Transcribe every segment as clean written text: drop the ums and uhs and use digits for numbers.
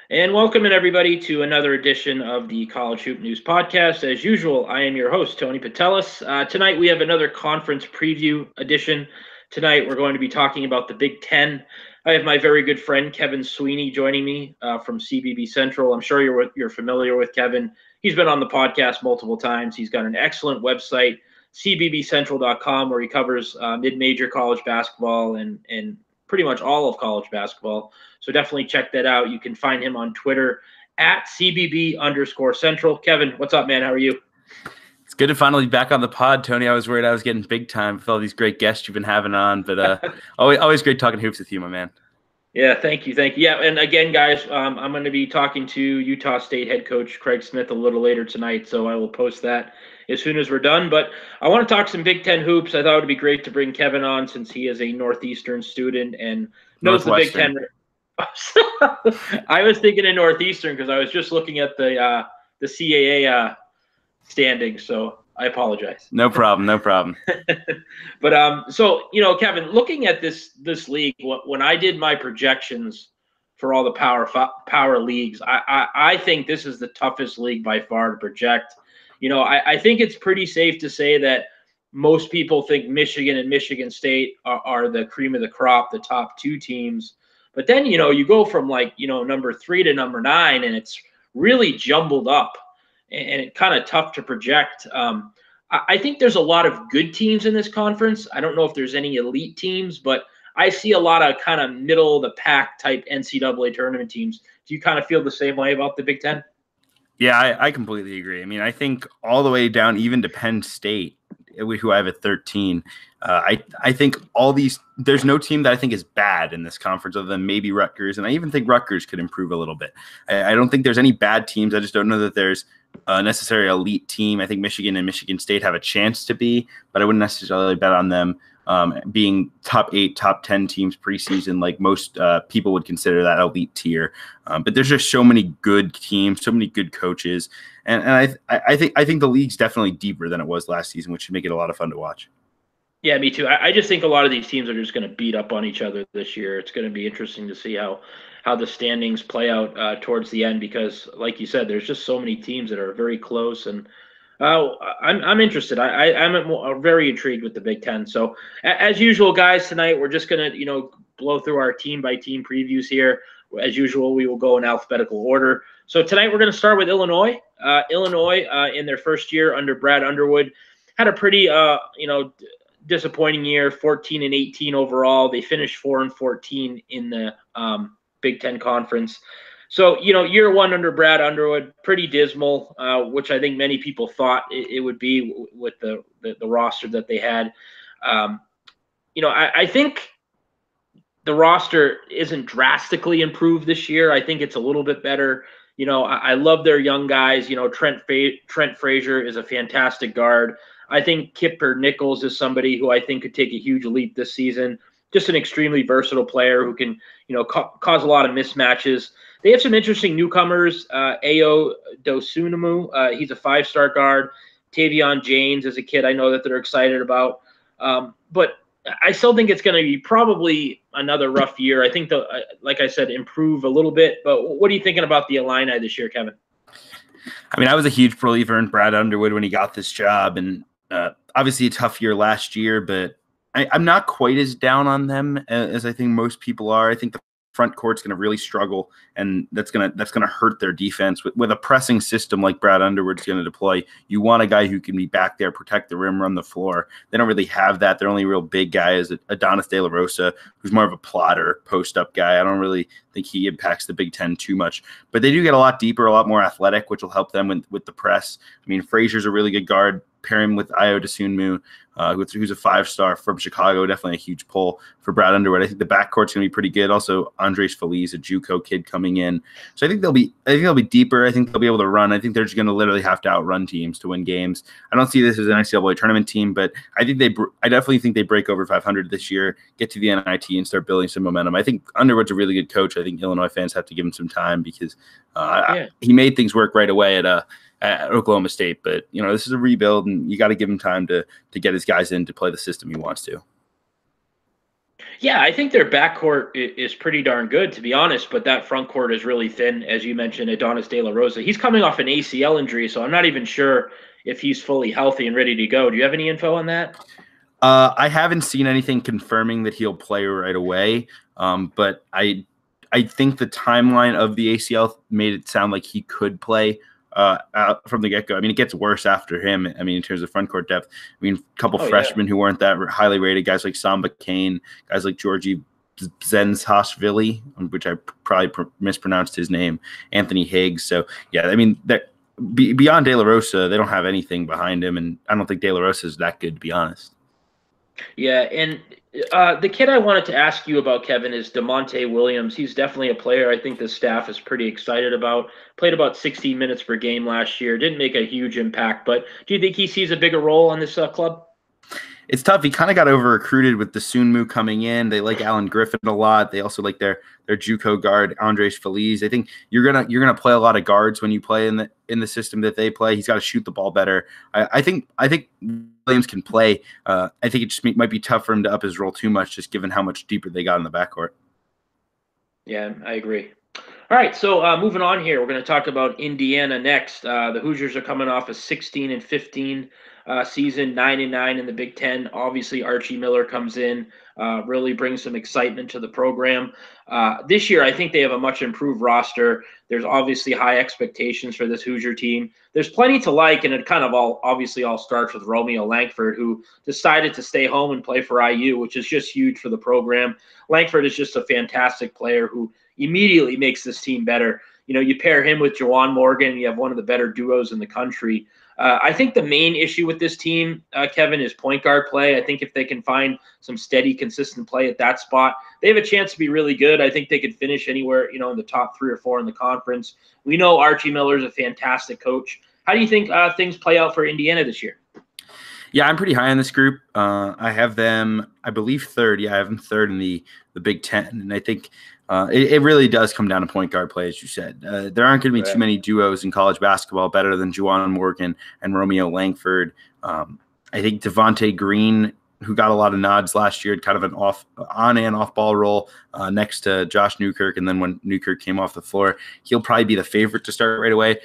And welcome in everybody to another edition of the College Hoop News Podcast. As usual, I am your host, Tony Patelis. Tonight we have another conference preview edition. Tonight we're going to be talking about the Big Ten. I have my very good friend Kevin Sweeney joining me from CBB Central. I'm sure you're familiar with Kevin. He's been on the podcast multiple times. He's got an excellent website, cbbcentral.com, where he covers mid-major college basketball and pretty much all of college basketball. So definitely check that out. You can find him on Twitter at CBB_Central. Kevin, what's up, man? How are you? It's good to finally be back on the pod, Tony. I was worried I was getting big time with all these great guests you've been having on, but always great talking hoops with you, my man. Yeah, thank you. Yeah, and again, guys, I'm going to be talking to Utah State head coach Craig Smith a little later tonight, so I will post that as soon as we're done. But I want to talk some Big Ten hoops. I thought it would be great to bring Kevin on since he is a Northeastern student and knows the Big Ten. I was thinking of Northeastern because I was just looking at the CAA standings, so I apologize. No problem. But so Kevin, looking at this league, when I did my projections for all the power leagues, I think this is the toughest league by far to project. I think it's pretty safe to say that most people think Michigan and Michigan State are the cream of the crop, the top two teams. But then, you go from number 3 to number 9, and it's really jumbled up and it's kind of tough to project. I think there's a lot of good teams in this conference. I don't know if there's any elite teams, but I see a lot of kind of middle of the pack type NCAA tournament teams. Do you kind of feel the same way about the Big Ten? Yeah, I completely agree. I mean, I think all the way down even to Penn State, who I have at 13. I think there's no team that I think is bad in this conference other than maybe Rutgers. And I even think Rutgers could improve a little bit. I don't think there's any bad teams. I just don't know that there's a necessary elite team. I think Michigan and Michigan State have a chance to be, but I wouldn't necessarily bet on them being top 8, top 10 teams preseason, like most people would consider that elite tier. But there's just so many good teams, so many good coaches. And I think the league's definitely deeper than it was last season, which should make it a lot of fun to watch. Yeah, me too. I just think a lot of these teams are just going to beat up on each other this year. It's going to be interesting to see how the standings play out towards the end because, like you said, there's just so many teams that are very close. And I'm interested. I'm very intrigued with the Big Ten. So as usual, guys, tonight we're just going to blow through our team-by-team previews here. As usual, we will go in alphabetical order. So tonight we're going to start with Illinois. Illinois, in their first year under Brad Underwood, had a pretty disappointing year, 14-18 overall. They finished 4-14 in the Big Ten Conference. So, year one under Brad Underwood, pretty dismal, which I think many people thought it would be with the roster that they had. I think the roster isn't drastically improved this year. I think it's a little bit better. I love their young guys. Trent Frazier is a fantastic guard. I think Kipper Nichols is somebody who I think could take a huge leap this season. Just an extremely versatile player who can, cause a lot of mismatches. They have some interesting newcomers. Ayo Dosunmu, he's a 5-star guard. Tavion James is a kid I know that they're excited about. But I still think it's going to be probably another rough year. I think, like I said, improve a little bit. But what are you thinking about the Illini this year, Kevin? I mean, I was a huge believer in Brad Underwood when he got this job. And obviously a tough year last year, but I'm not quite as down on them as I think most people are. I think the front court's going to really struggle, and that's going to hurt their defense. With a pressing system like Brad Underwood's going to deploy, you want a guy who can be back there, protect the rim, run the floor. They don't really have that. Their only real big guy is Adonis De La Rosa, who's more of a plotter, post-up guy. I don't really think he impacts the Big Ten too much. But they do get a lot deeper, a lot more athletic, which will help them with the press. I mean, Frazier's a really good guard. Pair him with Ayo Dosunmu, who's a 5-star from Chicago, definitely a huge pull for Brad Underwood. I think the backcourt's going to be pretty good. Also, Andres Feliz, a JUCO kid coming in. So I think they'll be deeper. I think they'll be able to run. I think they're just going to literally have to outrun teams to win games. I don't see this as an NCAA tournament team, but I definitely think they break over 500 this year, get to the NIT, and start building some momentum. I think Underwood's a really good coach. I think Illinois fans have to give him some time because he made things work right away at Oklahoma State. But, this is a rebuild, and you got to give him time to get his guys in to play the system he wants to. Yeah, I think their backcourt is pretty darn good, to be honest. But that front court is really thin, as you mentioned. Adonis De La Rosa, he's coming off an ACL injury, so I'm not even sure if he's fully healthy and ready to go. Do you have any info on that? I haven't seen anything confirming that he'll play right away, but I think the timeline of the ACL made it sound like he could play out from the get go. I mean, it gets worse after him. I mean, in terms of front court depth, I mean, a couple freshmen who weren't that highly rated, guys like Samba Kane, guys like Georgie Zenzashvili, which I probably mispronounced his name, Anthony Higgs. So yeah, I mean, beyond De La Rosa, they don't have anything behind him, and I don't think De La Rosa is that good, to be honest. Yeah, and the kid I wanted to ask you about, Kevin, is DeMonte Williams. He's definitely a player I think the staff is pretty excited about. Played about 16 minutes per game last year. Didn't make a huge impact, but do you think he sees a bigger role on this club? It's tough. He kind of got over recruited with the Sunmu coming in. They like Alan Griffin a lot. They also like their JUCO guard Andres Feliz. I think you're gonna play a lot of guards when you play in the system that they play. He's got to shoot the ball better. I think Williams can play. I think it just might be tough for him to up his role too much, just given how much deeper they got in the backcourt. Yeah, I agree. All right, so moving on here, we're going to talk about Indiana next. The Hoosiers are coming off a 16-15 season, 9-9 in the Big Ten. Obviously, Archie Miller comes in, really brings some excitement to the program. This year, I think they have a much improved roster. There's obviously high expectations for this Hoosier team. There's plenty to like, and it kind of obviously all starts with Romeo Langford, who decided to stay home and play for IU, which is just huge for the program. Langford is just a fantastic player who immediately makes this team better. You know, you pair him with Juwan Morgan, you have one of the better duos in the country. I think the main issue with this team, Kevin, is point guard play. I think if they can find some steady, consistent play at that spot, they have a chance to be really good. I think they could finish anywhere, you know, in the top 3 or 4 in the conference. We know Archie Miller is a fantastic coach. How do you think things play out for Indiana this year? Yeah, I'm pretty high on this group. I have them, I believe, third. Yeah, I have them third in the Big Ten, and I think it really does come down to point guard play, as you said. There aren't going to be too many duos in college basketball better than Juwan Morgan and Romeo Langford. I think Devontae Green, who got a lot of nods last year, had kind of an on and off ball role next to Josh Newkirk, and then when Newkirk came off the floor, he'll probably be the favorite to start right away.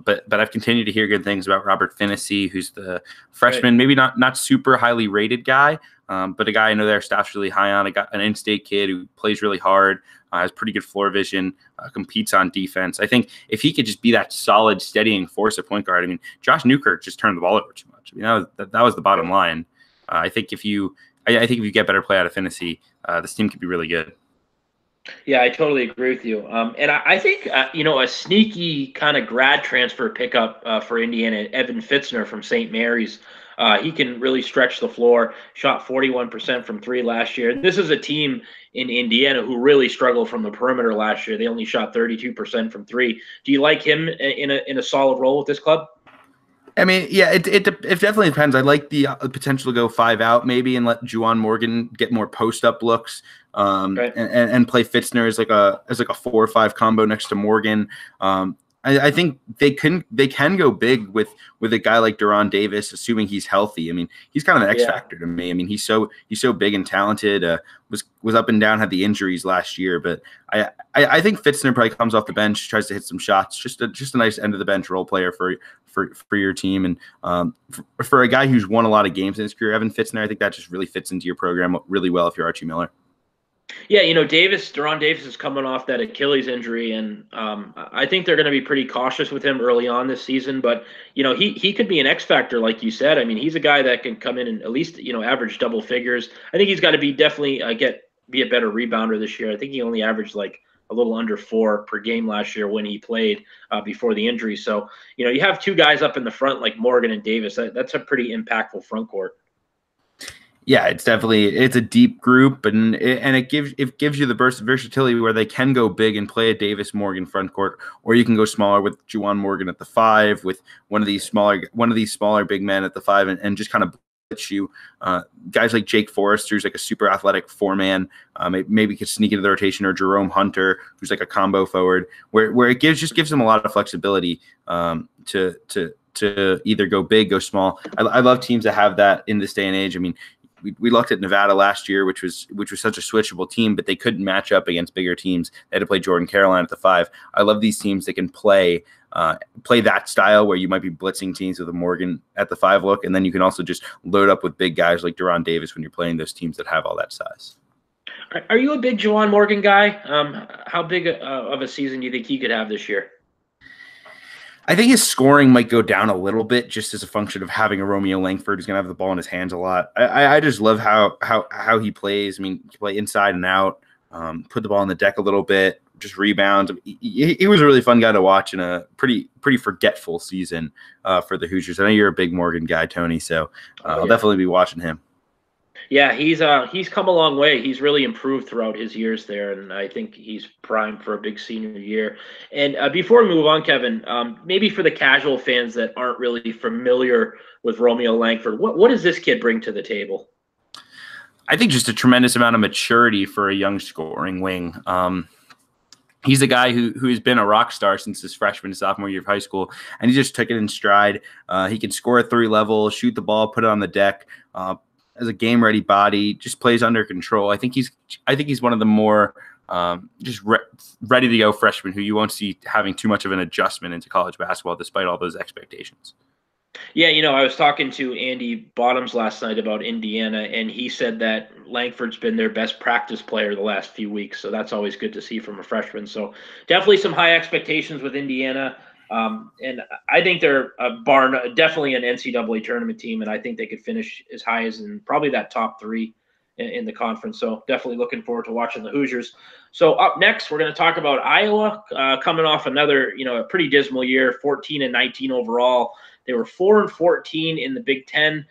But I've continued to hear good things about Robert Finney, who's the freshman, maybe not super highly rated guy, but a guy I know their staff's really high on. An in-state kid who plays really hard, has pretty good floor vision, competes on defense. I think if he could just be that solid, steadying force at point guard, I mean, Josh Newkirk just turned the ball over too much. I mean, that was the bottom line. I think if you get better play out of Finney, this team could be really good. Yeah, I totally agree with you. And I think, a sneaky kind of grad transfer pickup for Indiana, Evan Fitzner from St. Mary's. He can really stretch the floor, shot 41% from 3 last year. This is a team in Indiana who really struggled from the perimeter last year. They only shot 32% from 3. Do you like him in a solid role with this club? I mean, yeah, it definitely depends. I like the potential to go 5 out maybe and let Juwan Morgan get more post up looks, and play Fitzner as like a 4 or 5 combo next to Morgan. I think they can go big with a guy like Deron Davis, assuming he's healthy. I mean, he's kind of an X factor to me. I mean, he's so big and talented. Was up and down, had the injuries last year, but I think Fitzner probably comes off the bench, tries to hit some shots. Just a nice end of the bench role player for your team, and for a guy who's won a lot of games in his career, Evan Fitzner, I think that just really fits into your program really well if you're Archie Miller. Yeah, Deron Davis is coming off that Achilles injury, and I think they're going to be pretty cautious with him early on this season. But he could be an X factor, like you said. I mean, he's a guy that can come in and at least average double figures. I think he's got to be definitely be a better rebounder this year. I think he only averaged like a little under 4 per game last year when he played before the injury. So you have 2 guys up in the front like Morgan and Davis. That's a pretty impactful front court. Yeah, it's a deep group, and it gives you the burst of versatility where they can go big and play a Davis Morgan front court, or you can go smaller with Juwan Morgan at the 5, with one of these smaller big men at the 5, and just kind of blitz you. Guys like Jake Forrester, who's like a super athletic 4-man, maybe could sneak into the rotation, or Jerome Hunter, who's like a combo forward, where it gives them a lot of flexibility to either go big, go small. I love teams that have that in this day and age. I mean, we looked at Nevada last year, which was such a switchable team, but they couldn't match up against bigger teams. They had to play Jordan Caroline at the 5. I love these teams that can play that style where you might be blitzing teams with a Morgan at the 5 look, and then you can also just load up with big guys like Deron Davis when you're playing those teams that have all that size. Are you a big Juwan Morgan guy? How big of a season do you think he could have this year? I think his scoring might go down a little bit just as a function of having a Romeo Langford who's going to have the ball in his hands a lot. I just love how he plays. I mean, he play inside and out, put the ball on the deck a little bit, just rebounds. He was a really fun guy to watch in a pretty forgetful season for the Hoosiers. I know you're a big Morgan guy, Tony, so I'll definitely be watching him. Yeah, he's come a long way. He's really improved throughout his years there, and I think he's primed for a big senior year. And before we move on, Kevin, maybe for the casual fans that aren't really familiar with Romeo Langford, what does this kid bring to the table? I think just a tremendous amount of maturity for a young scoring wing. He's a guy who's been a rock star since his freshman and sophomore year of high school, and he just took it in stride. He can score at 3 levels, shoot the ball, put it on the deck. As a game-ready body, just plays under control. I think he's one of the more ready to go freshmen who you won't see having too much of an adjustment into college basketball despite all those expectations. Yeah, I was talking to Andy Bottoms last night about Indiana, and he said that Langford's been their best practice player the last few weeks, so that's always good to see from a freshman. So definitely some high expectations with Indiana. And I think they're definitely an NCAA tournament team, and I think they could finish as high as in probably that top 3 in the conference. So definitely looking forward to watching the Hoosiers. So up next, we're going to talk about Iowa coming off another, a pretty dismal year, 14-19 overall. They were 4-14 in the Big Ten.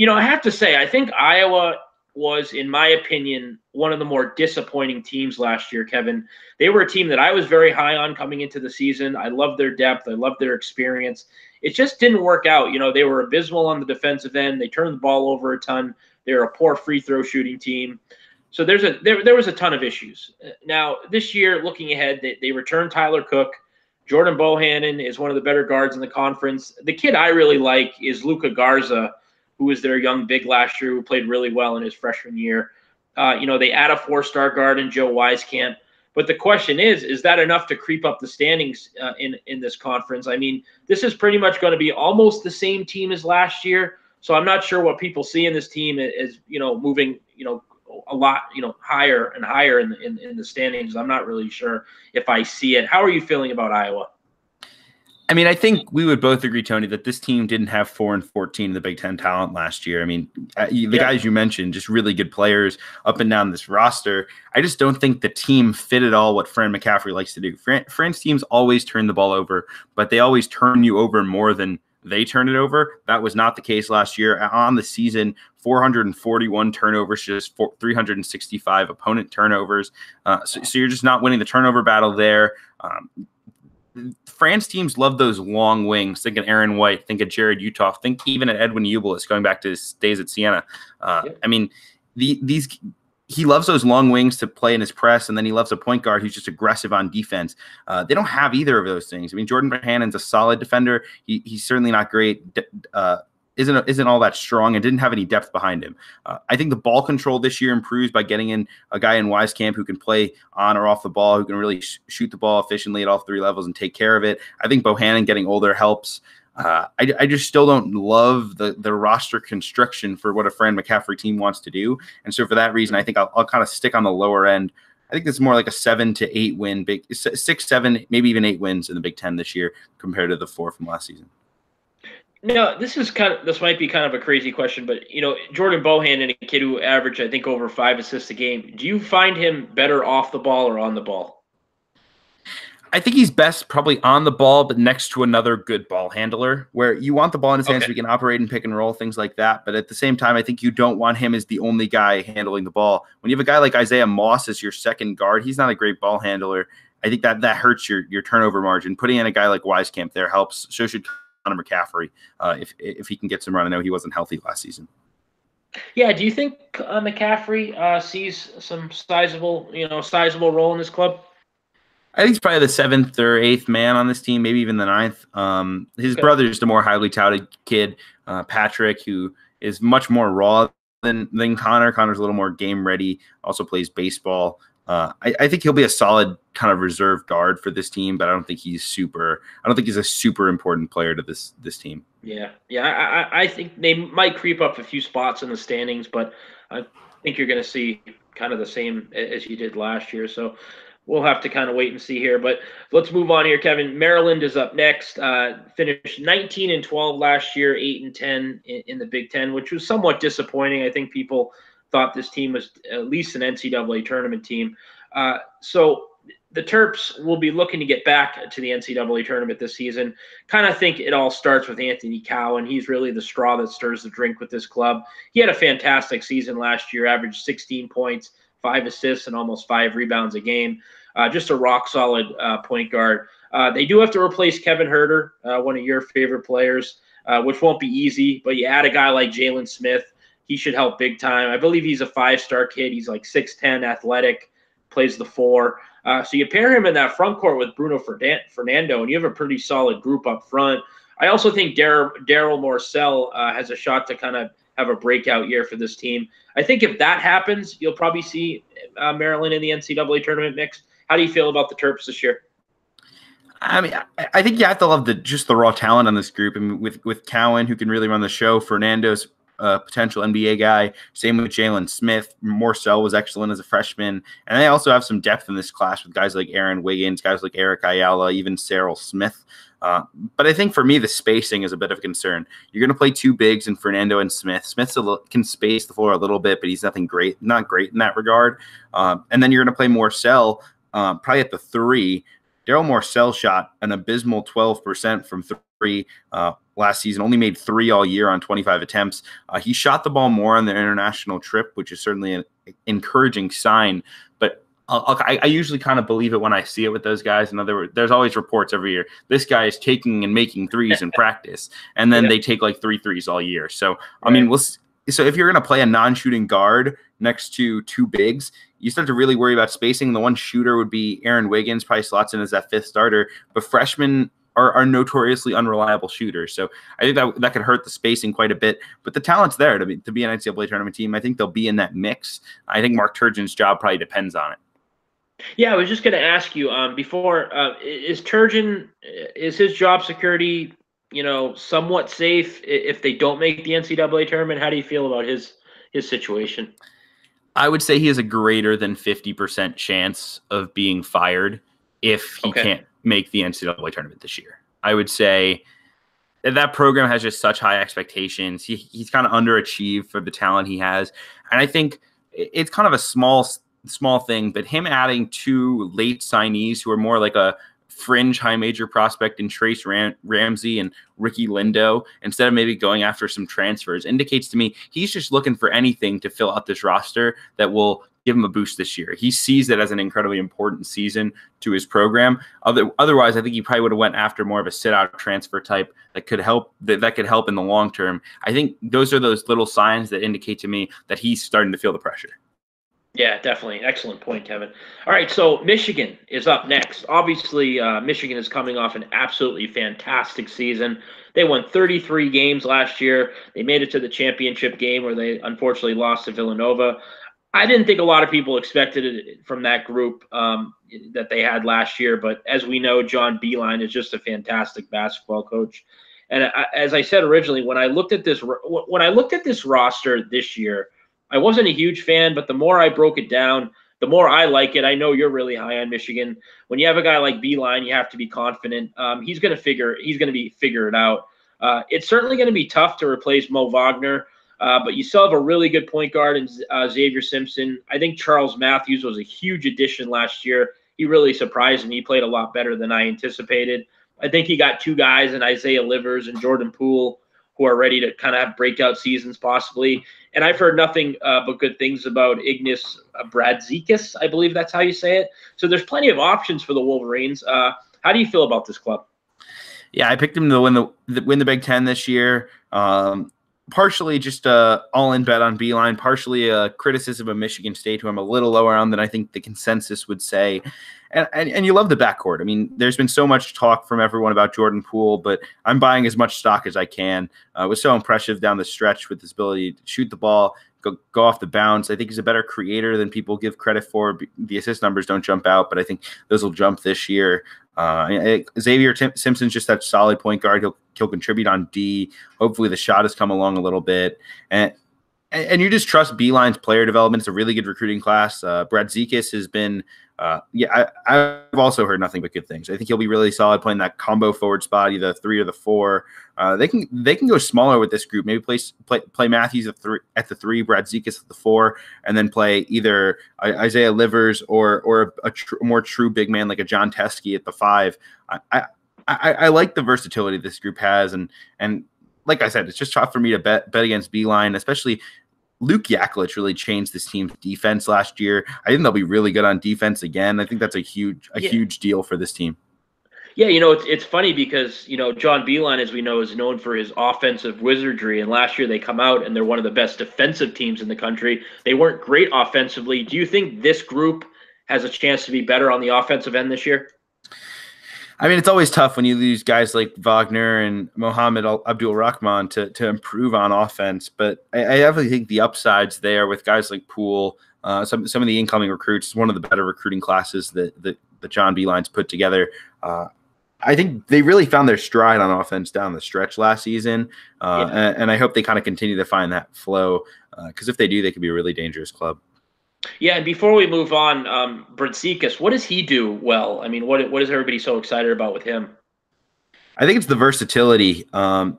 I have to say, I think Iowa was, in my opinion, one of the more disappointing teams last year, Kevin. They were a team that I was very high on coming into the season. I loved their depth. I loved their experience. It just didn't work out. They were abysmal on the defensive end. They turned the ball over a ton. They're a poor free throw shooting team. So there was a ton of issues. Now, this year, looking ahead, they returned Tyler Cook. Jordan Bohannon is one of the better guards in the conference. The kid I really like is Luka Garza, who was their young big last year, who played really well in his freshman year. They add a 4-star guard in Joe Wieskamp. But the question is that enough to creep up the standings in this conference? I mean, this is pretty much going to be almost the same team as last year. So I'm not sure what people see in this team is, moving, a lot, higher and higher in the standings. I'm not really sure if I see it. How are you feeling about Iowa? I mean, I think we would both agree, Tony, that this team didn't have 4-14 in the Big Ten talent last year. I mean, the guys you mentioned, just really good players up and down this roster. I just don't think the team fit at all what Fran McCaffrey likes to do. Fran's teams always turn the ball over, but they always turn you over more than they turn it over. That was not the case last year. On the season, 441 turnovers, just 365 opponent turnovers. So you're just not winning the turnover battle there. France teams love those long wings. Think of Aaron White. Think of Jared Uthoff. Think even at Edwin Ubelis, going back to his days at Siena. I mean, he loves those long wings to play in his press, and then he loves a point guard who's just aggressive on defense. They don't have either of those things. I mean, Jordan Bohannon's a solid defender. He's certainly not great. Isn't all that strong and didn't have any depth behind him. I think the ball control this year improves by getting in a guy in Wieskamp who can play on or off the ball, who can really shoot the ball efficiently at all 3 levels and take care of it. I think Bohannon getting older helps. I just still don't love the roster construction for what a Fran McCaffrey team wants to do. And so for that reason, I think I'll kind of stick on the lower end. I think it's more like a 7 to 8 win, 6, 7, maybe even 8 wins in the Big Ten this year compared to the 4 from last season. No, this might be kind of a crazy question, but Jordan Bohannon, a kid who averaged, I think, over 5 assists a game. Do you find him better off the ball or on the ball? I think he's best probably on the ball, but next to another good ball handler, where you want the ball in his hands so he can operate and pick and roll, things like that. But at the same time, I think you don't want him as the only guy handling the ball. When you have a guy like Isaiah Moss as your second guard, he's not a great ball handler. I think that hurts your turnover margin. Putting in a guy like Wieskamp there helps. So should Connor McCaffrey if he can get some run. I know he wasn't healthy last season. Yeah, do you think McCaffrey sees some sizable role in this club? I think he's probably the 7th or 8th man on this team, maybe even the 9th. His brother is the more highly touted kid, Patrick, who is much more raw than Connor. Connor's a little more game ready, also plays baseball. I think he'll be a solid kind of reserve guard for this team, but I don't think he's a super important player to this team. Yeah. I think they might creep up a few spots in the standings, but I think you're going to see kind of the same as you did last year. So we'll have to kind of wait and see here. But let's move on here, Kevin. Maryland is up next. Finished 19-12 last year, 8-10 in the Big Ten, which was somewhat disappointing. I think people thought this team was at least an NCAA tournament team. So the Terps will be looking to get back to the NCAA tournament this season. Kind of think it all starts with Anthony Cowan. He's really the straw that stirs the drink with this club. He had a fantastic season last year, averaged 16 points, 5 assists, and almost 5 rebounds a game. Just a rock-solid point guard. They do have to replace Kevin Huerter, one of your favorite players, which won't be easy. But you add a guy like Jalen Smith, he should help big time. I believe he's a 5-star kid. He's like 6'10", athletic, plays the 4. So you pair him in that front court with Bruno Fernando, and you have a pretty solid group up front. I also think Daryl Morcell has a shot to kind of have a breakout year for this team. I think if that happens, you'll probably see Maryland in the NCAA tournament mix. How do you feel about the Terps this year? I mean, I think you have to love the raw talent on this group. I mean, with Cowan, who can really run the show, Fernando's potential NBA guy. Same with Jalen Smith. Morcell was excellent as a freshman. And they also have some depth in this class with guys like Aaron Wiggins, guys like Eric Ayala, even Cyril Smith. But I think for me, the spacing is a bit of a concern. You're going to play 2 bigs in Fernando and Smith. Smith can space the floor a little bit, but he's not great in that regard. And then you're going to play Morcell probably at the 3. Daryl Morcell shot an abysmal 12% from 3 last season, only made 3 all year on 25 attempts. He shot the ball more on the international trip, which is certainly an encouraging sign. But I usually kind of believe it when I see it with those guys. In other words, there's always reports every year. This guy is taking and making threes in practice, and then they take like 3 threes all year. So, I mean, so if you're going to play a non-shooting guard next to 2 bigs, you start to really worry about spacing. The one shooter would be Aaron Wiggins, probably slots in as that 5th starter. But freshmen are notoriously unreliable shooters. So I think that could hurt the spacing quite a bit. But the talent's there to be an NCAA tournament team. I think they'll be in that mix. I think Mark Turgeon's job probably depends on it. Yeah, I was just going to ask you before, is his job security, somewhat safe if they don't make the NCAA tournament? How do you feel about his situation? I would say he has a greater than 50% chance of being fired if he can't make the NCAA tournament this year. I would say that program has just such high expectations. He's kind of underachieved for the talent he has. And I think it's kind of a small thing, but him adding 2 late signees who are more like a fringe high major prospect in Trace Ramsey and Ricky Lindo, instead of maybe going after some transfers, indicates to me he's just looking for anything to fill out this roster that will give him a boost this year. He sees it as an incredibly important season to his program. Otherwise, I think he probably would have went after more of a sit-out transfer type that could help in the long term. I think those are those little signs that indicate to me that he's starting to feel the pressure. Yeah, definitely. Excellent point, Kevin. All right, so Michigan is up next. Obviously, Michigan is coming off an absolutely fantastic season. They won 33 games last year. They made it to the championship game where they unfortunately lost to Villanova. I didn't think a lot of people expected it from that group that they had last year, but as we know, John Beilein is just a fantastic basketball coach. And as I said originally, when I looked at this roster this year, I wasn't a huge fan, but the more I broke it down, the more I like it. I know you're really high on Michigan. When you have a guy like Beilein, you have to be confident. He's going to figure it out. It's certainly going to be tough to replace Mo Wagner, but you still have a really good point guard in Xavier Simpson. I think Charles Matthews was a huge addition last year. He really surprised me. He played a lot better than I anticipated. I think he got 2 guys in Isaiah Livers and Jordan Poole who are ready to kind of have breakout seasons possibly. And I've heard nothing but good things about Ignas Brazdeikis. I believe that's how you say it. So there's plenty of options for the Wolverines. How do you feel about this club? Yeah, I picked him to win the Big Ten this year. Partially just all-in bet on Beilein, partially a criticism of Michigan State, who I'm a little lower on than I think the consensus would say. And you love the backcourt. I mean, there's been so much talk from everyone about Jordan Poole, but I'm buying as much stock as I can. It was so impressive down the stretch with his ability to shoot the ball, go off the bounce. I think he's a better creator than people give credit for. The assist numbers don't jump out, but I think those will jump this year. Xavier Simpson's just that solid point guard. He'll contribute on D. Hopefully the shot has come along a little bit. And you just trust Beeline's player development. It's a really good recruiting class. Brad Zekas has been I've also heard nothing but good things. I think he'll be really solid playing that combo forward spot, either the 3 or the 4. They can go smaller with this group. Maybe play Matthews at the 3, Brad Zekas at the 4, and then play either Isaiah Livers or a more true big man like a John Teskey at the 5. I like the versatility this group has, and like I said, it's just tough for me to bet against Beeline, especially. Luke Yaklich really changed this team's defense last year. I think they'll be really good on defense again. I think that's a huge deal for this team. Yeah, it's funny because, John Beeline, as we know, is known for his offensive wizardry. And last year they come out and they're one of the best defensive teams in the country. They weren't great offensively. Do you think this group has a chance to be better on the offensive end this year? I mean, it's always tough when you lose guys like Wagner and Mohamed Abdul Rahman to improve on offense. But I definitely think the upside's there with guys like Poole. Some of the incoming recruits, one of the better recruiting classes that John Beeline's put together. I think they really found their stride on offense down the stretch last season. And I hope they kind of continue to find that flow because if they do, they could be a really dangerous club. Yeah, and before we move on, Brzezikas, what does he do well? I mean, what is everybody so excited about with him? I think it's the versatility.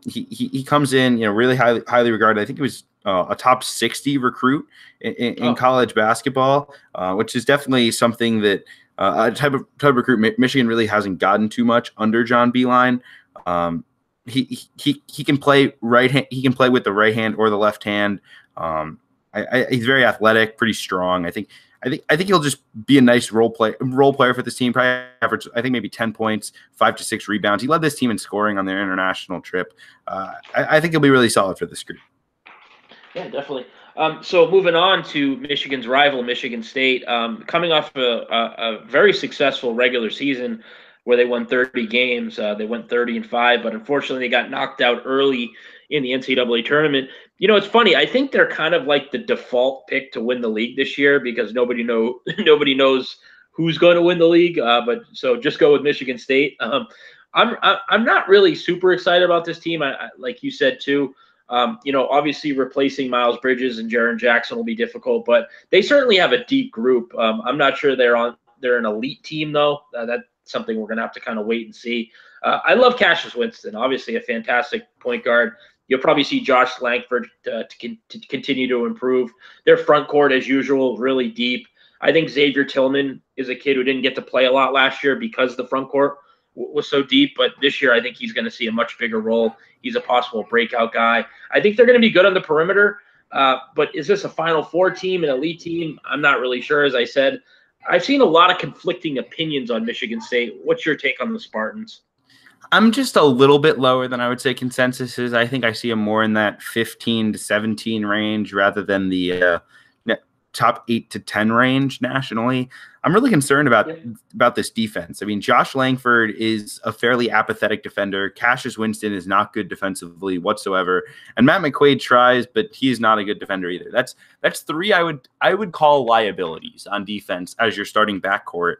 He comes in, really highly regarded. I think he was a top 60 recruit in college basketball, which is definitely something that a type of recruit Michigan really hasn't gotten too much under John Beeline. He can play right hand. He can play with the right hand or the left hand. He's very athletic, pretty strong. I think he'll just be a nice role player for this team. Probably average, I think maybe 10 points, 5 to 6 rebounds. He led this team in scoring on their international trip. I think he'll be really solid for this group. Yeah, definitely. So moving on to Michigan's rival, Michigan State, coming off a very successful regular season where they won 30 games. They went 30-5, but unfortunately they got knocked out early in the NCAA tournament. It's funny. I think they're kind of like the default pick to win the league this year because nobody knows who's going to win the league. But so just go with Michigan State. I'm not really super excited about this team. I like you said too. Obviously replacing Miles Bridges and Jaren Jackson will be difficult, but they certainly have a deep group. I'm not sure they're an elite team though. That's something we're going to have to kind of wait and see. I love Cassius Winston, obviously a fantastic point guard. You'll probably see Josh Langford to continue to improve. Their front court, as usual, really deep. I think Xavier Tillman is a kid who didn't get to play a lot last year because the front court was so deep. But this year, I think he's going to see a much bigger role. He's a possible breakout guy. I think they're going to be good on the perimeter. But is this a Final Four team, an elite team? I'm not really sure. As I said, I've seen a lot of conflicting opinions on Michigan State. What's your take on the Spartans? I'm just a little bit lower than I would say consensus is. I think I see him more in that 15 to 17 range rather than the top 8 to 10 range nationally. I'm really concerned about this defense. I mean, Josh Langford is a fairly apathetic defender. Cassius Winston is not good defensively whatsoever. And Matt McQuaid tries, but he's not a good defender either. That's 3 I would call liabilities on defense as your starting backcourt.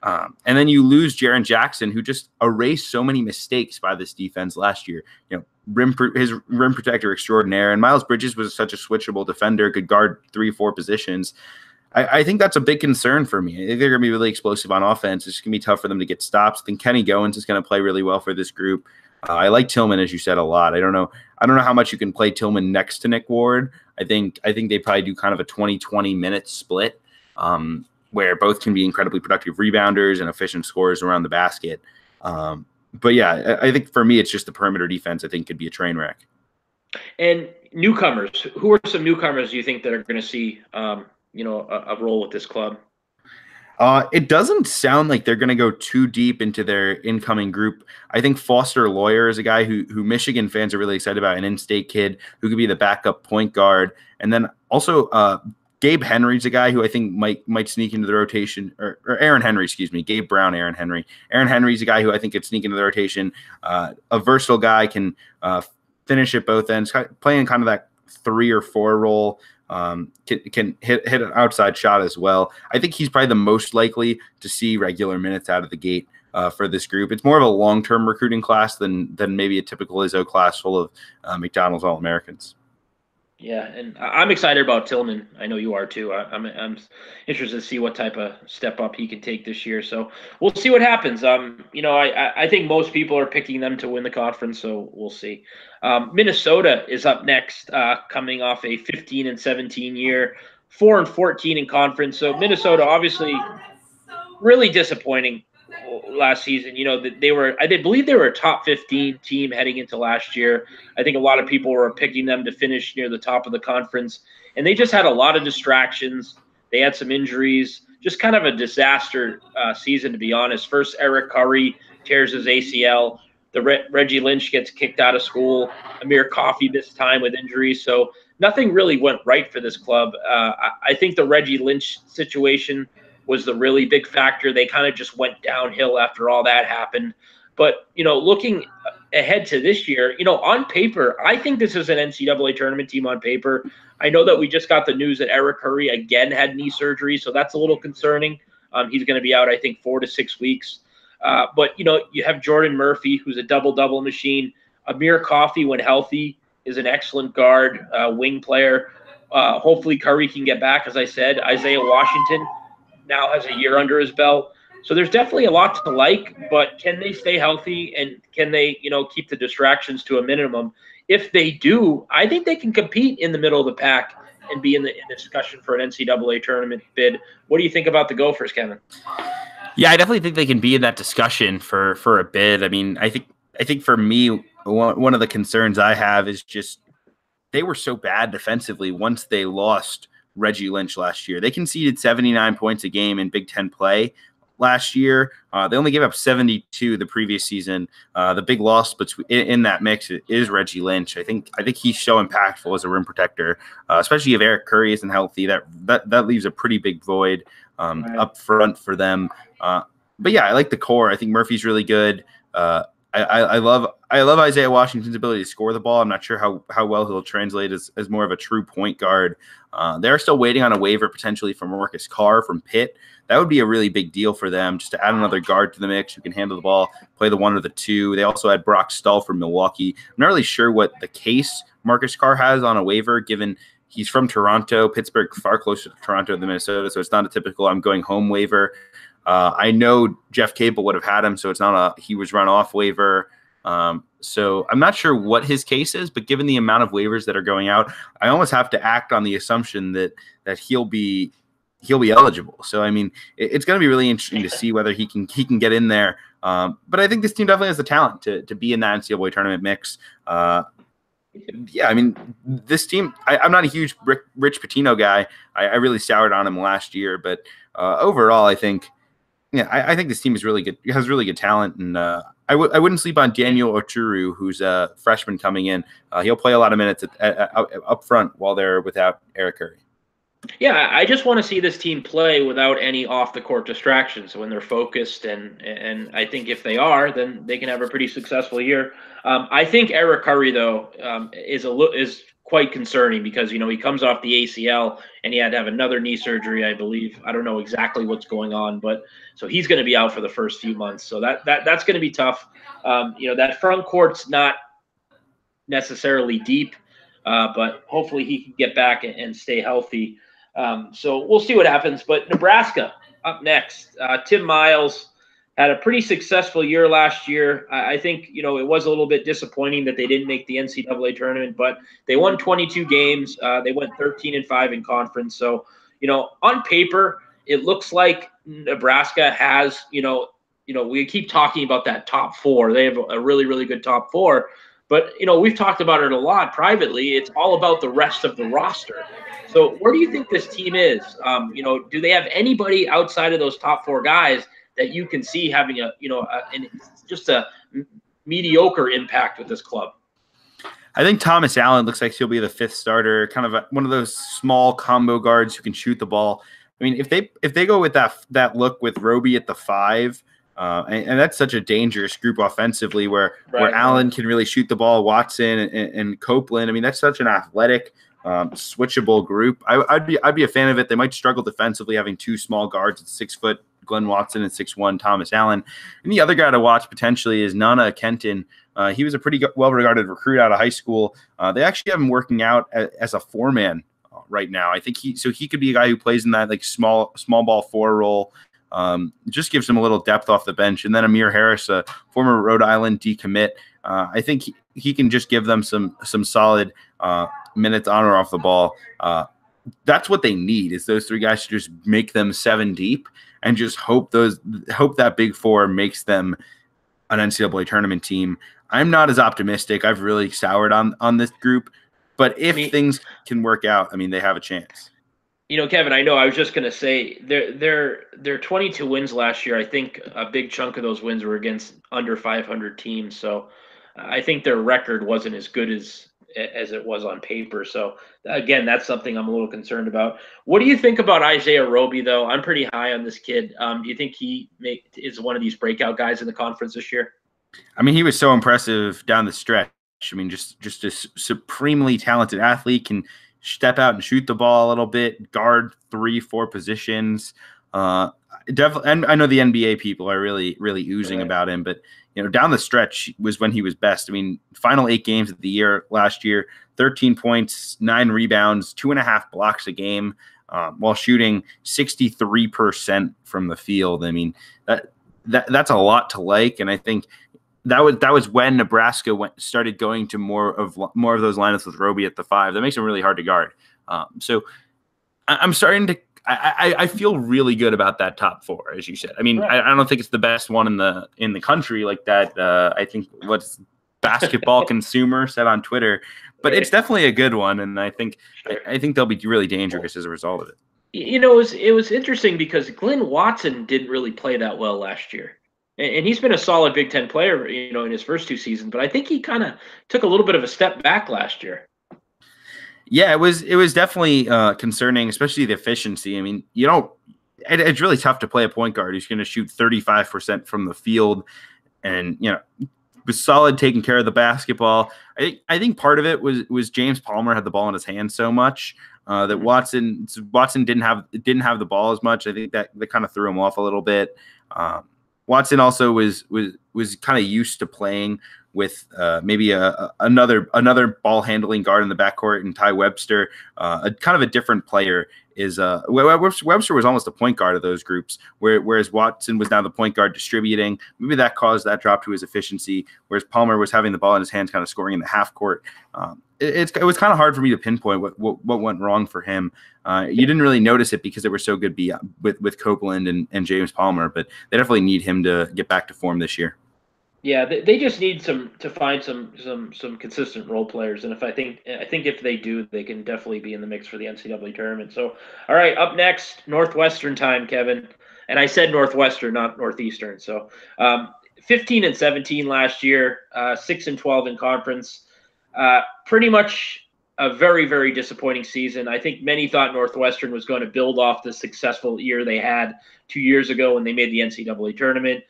And then you lose Jaren Jackson, who just erased so many mistakes by this defense last year. His rim protector extraordinaire. And Miles Bridges was such a switchable defender, could guard 3-4 positions. I think that's a big concern for me. I think they're going to be really explosive on offense. It's going to be tough for them to get stops. I think Kenny Goins is going to play really well for this group. I like Tillman, as you said, a lot. I don't know how much you can play Tillman next to Nick Ward. I think they probably do kind of a 20-20 minute split. Where both can be incredibly productive rebounders and efficient scorers around the basket. But yeah, I think for me, it's just the perimeter defense I think could be a train wreck. And newcomers, who are some newcomers you think that are going to see, a role with this club? It doesn't sound like they're going to go too deep into their incoming group. I think Foster Lawyer is a guy who Michigan fans are really excited about, an in-state kid who could be the backup point guard. And then also Gabe Henry's a guy who I think might sneak into the rotation, or Aaron Henry, excuse me, Gabe Brown, Aaron Henry. Aaron Henry's a guy who I think could sneak into the rotation. A versatile guy, can finish at both ends, playing kind of that 3 or 4 role. can hit an outside shot as well. I think he's probably the most likely to see regular minutes out of the gate for this group. It's more of a long-term recruiting class than maybe a typical Izzo class full of McDonald's All-Americans. Yeah, and I'm excited about Tillman. I know you are too. I'm interested to see what type of step up he can take this year. So we'll see what happens. I think most people are picking them to win the conference, so we'll see. Minnesota is up next, coming off a 15-17 year, 4-14 in conference. So Minnesota obviously really disappointing last season. I believe they were a top 15 team heading into last year. I think a lot of people were picking them to finish near the top of the conference, and they just had a lot of distractions. They had some injuries, just kind of a disaster season, to be honest. First, Eric Curry tears his ACL. Reggie Lynch gets kicked out of school. Amir Coffey this time with injuries. So nothing really went right for this club. I think the Reggie Lynch situation was the really big factor. They kind of just went downhill after all that happened. But, looking ahead to this year, on paper, I think this is an NCAA tournament team on paper. I know that we just got the news that Eric Curry again had knee surgery, so that's a little concerning. He's going to be out, I think, 4 to 6 weeks. But, you have Jordan Murphy, who's a double-double machine. Amir Coffey, when healthy, is an excellent guard, wing player. Hopefully Curry can get back, as I said. Isaiah Washington now has a year under his belt. So there's definitely a lot to like, but can they stay healthy and can they, keep the distractions to a minimum? If they do, I think they can compete in the middle of the pack and be in the discussion for an NCAA tournament bid. What do you think about the Gophers, Kevin? Yeah, I definitely think they can be in that discussion for a bid. I mean, I think for me, one of the concerns I have is just they were so bad defensively once they lost Reggie Lynch last year. They conceded 79 points a game in Big Ten play last year. They only gave up 72 the previous season. The big loss in that mix is Reggie Lynch. I think he's so impactful as a rim protector, especially if Eric Curry isn't healthy. That leaves a pretty big void up front for them. But yeah, I like the core. I think Murphy's really good. I love Isaiah Washington's ability to score the ball. I'm not sure how well he'll translate as more of a true point guard. They're still waiting on a waiver potentially from Marcus Carr from Pitt. That would be a really big deal for them, just to add another guard to the mix who can handle the ball, play the 1 or the 2. They also had Brock Stull from Milwaukee. I'm not really sure what the case Marcus Carr has on a waiver, given he's from Toronto. Pittsburgh far closer to Toronto than Minnesota, so it's not a typical I'm going home waiver. I know Jeff Cable would have had him, so it's not he was run off waiver. So I'm not sure what his case is, but given the amount of waivers that are going out, I almost have to act on the assumption that he'll be eligible. So I mean, it's going to be really interesting to see whether he can get in there. But I think this team definitely has the talent to be in that NCAA tournament mix. Yeah, I mean, this team, I'm not a huge Rich Pitino guy. I really soured on him last year, but overall, I think this team is really good. It has really good talent, and I wouldn't sleep on Daniel Ochuru, who's a freshman coming in. He'll play a lot of minutes up front while they're without Eric Curry. Yeah, I just want to see this team play without any off-the-court distractions when they're focused, and I think if they are, then they can have a pretty successful year. I think Eric Curry, though, is quite concerning because, he comes off the ACL and he had to have another knee surgery, I believe. I don't know exactly what's going on, but so he's going to be out for the first few months. So that's going to be tough. That front court's not necessarily deep, but hopefully he can get back and stay healthy. So we'll see what happens. But Nebraska up next. Tim Miles had a pretty successful year last year. I think, it was a little bit disappointing that they didn't make the NCAA tournament, but they won 22 games. They went 13-5 in conference. So, on paper, it looks like Nebraska has, we keep talking about that top 4. They have a really, really good top 4. But, we've talked about it a lot privately. It's all about the rest of the roster. So where do you think this team is? Do they have anybody outside of those top 4 guys that you can see having just a mediocre impact with this club? I think Thomas Allen looks like he'll be the 5th starter, kind of one of those small combo guards who can shoot the ball. I mean, if they go with that look with Roby at the 5, and that's such a dangerous group offensively where Allen can really shoot the ball, Watson and Copeland. I mean, that's such an athletic switchable group. I'd be a fan of it. They might struggle defensively, having two small guards at 6 foot, Glenn Watson, and 6'1" Thomas Allen. And the other guy to watch potentially is Nana Kenton. He was a pretty well-regarded recruit out of high school. They actually have him working out as a four-man right now. I think he could be a guy who plays in that like small ball four role. Just gives him a little depth off the bench. And then Amir Harris, a former Rhode Island decommit. I think he can just give them some solid minutes on or off the ball. That's what they need, is those three guys to just make them 7 deep and just hope that Big Four makes them an NCAA tournament team. I'm not as optimistic. I've really soured on this group, but if things can work out, I mean, they have a chance. Kevin, I know I was just going to say their 22 wins last year. I think a big chunk of those wins were against under 500 teams. So I think their record wasn't as good as it was on paper. So again, that's something I'm a little concerned about. What do you think about Isaiah Roby, though? I'm pretty high on this kid. Do you think he is one of these breakout guys in the conference this year? I mean, he was so impressive down the stretch. I mean, just a supremely talented athlete, can step out and shoot the ball a little bit, guard 3-4 positions. Definitely, and I know the NBA people are really oozing about him, but down the stretch was when he was best. I mean, final 8 games of the year last year, 13 points, 9 rebounds, 2.5 blocks a game, while shooting 63% from the field. I mean, that's a lot to like, and I think that was when Nebraska started going to more of those lineups with Roby at the 5. That makes him really hard to guard. So I'm starting to. I feel really good about that top 4, as you said. I mean, right. I don't think it's the best one in the country like that. I think what's Basketball Consumer said on Twitter, but it's definitely a good one, and I think they'll be really dangerous as a result of it. It was interesting because Glenn Watson didn't really play that well last year, and he's been a solid Big Ten player, in his first 2 seasons. But I think he kind of took a little bit of a step back last year. Yeah, it was definitely concerning, especially the efficiency. I mean, it's really tough to play a point guard who's going to shoot 35% from the field, and was solid taking care of the basketball. I think part of it was James Palmer had the ball in his hand so much that Watson didn't have the ball as much. I think that kind of threw him off a little bit. Watson also was kind of used to playing with maybe another ball handling guard in the backcourt, and Ty Webster, a kind of a different player. Webster was almost a point guard of those groups, whereas Watson was now the point guard distributing. Maybe that caused that drop to his efficiency, whereas Palmer was having the ball in his hands, kind of scoring in the half court. It was kind of hard for me to pinpoint what went wrong for him. You didn't really notice it because they were so good with Copeland and James Palmer, but they definitely need him to get back to form this year. Yeah, they just need to find some consistent role players, and I think if they do, they can definitely be in the mix for the NCAA tournament. So, all right, up next, Northwestern time, Kevin, and I said Northwestern, not Northeastern. So, 15-17 last year, 6-12 in conference, pretty much a very, very disappointing season. I think many thought Northwestern was going to build off the successful year they had 2 years ago when they made the NCAA tournament.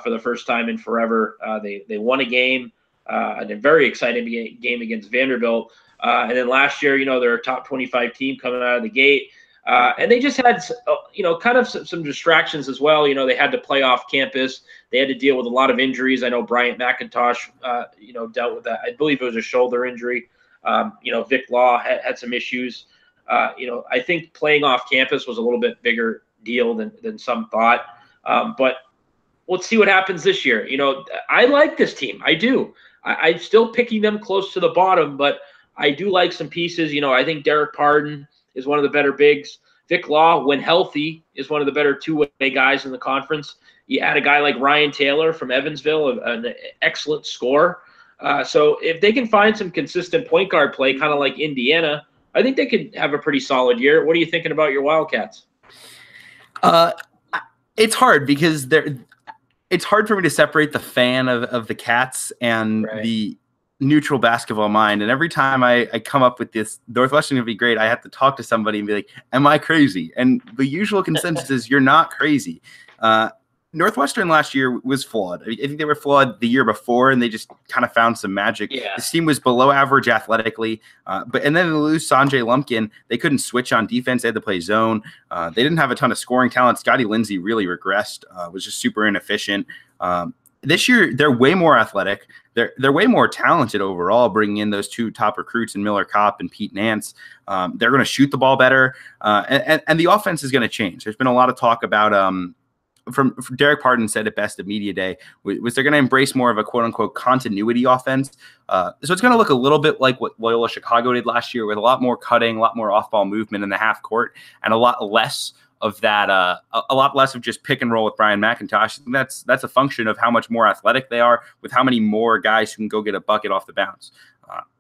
For the first time in forever. They won a game, and a very exciting game against Vanderbilt. And then last year, they're a top 25 team coming out of the gate. And they just had, kind of some distractions as well. They had to play off campus. They had to deal with a lot of injuries. I know Bryant McIntosh, dealt with that. I believe it was a shoulder injury. Vic Law had some issues. I think playing off campus was a little bit bigger deal than some thought. But let's see what happens this year. I like this team. I do. I'm still picking them close to the bottom, but I do like some pieces. I think Derek Pardon is one of the better bigs. Vic Law, when healthy, is one of the better two-way guys in the conference. You add a guy like Ryan Taylor from Evansville, an excellent scorer. So if they can find some consistent point guard play, kind of like Indiana, I think they could have a pretty solid year. What are you thinking about your Wildcats? It's hard because it's hard for me to separate the fan of the Cats and the neutral basketball mind. And every time I come up with this, Northwestern would be great, I have to talk to somebody and be like, am I crazy? And the usual consensus is you're not crazy. Northwestern last year was flawed. I think they were flawed the year before, and they just kind of found some magic. Yeah. This team was below average athletically, and then they lose Sanjay Lumpkin. They couldn't switch on defense. They had to play zone. They didn't have a ton of scoring talent. Scotty Lindsey really regressed, was just super inefficient. This year, they're way more athletic. They're way more talented overall, bringing in those two top recruits in Miller Kopp and Pete Nance. They're going to shoot the ball better, and the offense is going to change. There's been a lot of talk about from Derek Pardon said it best at Media Day, was they're going to embrace more of a quote-unquote continuity offense. So it's going to look a little bit like what Loyola Chicago did last year, with a lot more cutting, a lot more off-ball movement in the half court, and a lot less of that, a lot less of just pick and roll with Brian McIntosh. That's a function of how much more athletic they are, with how many more guys who can go get a bucket off the bounce.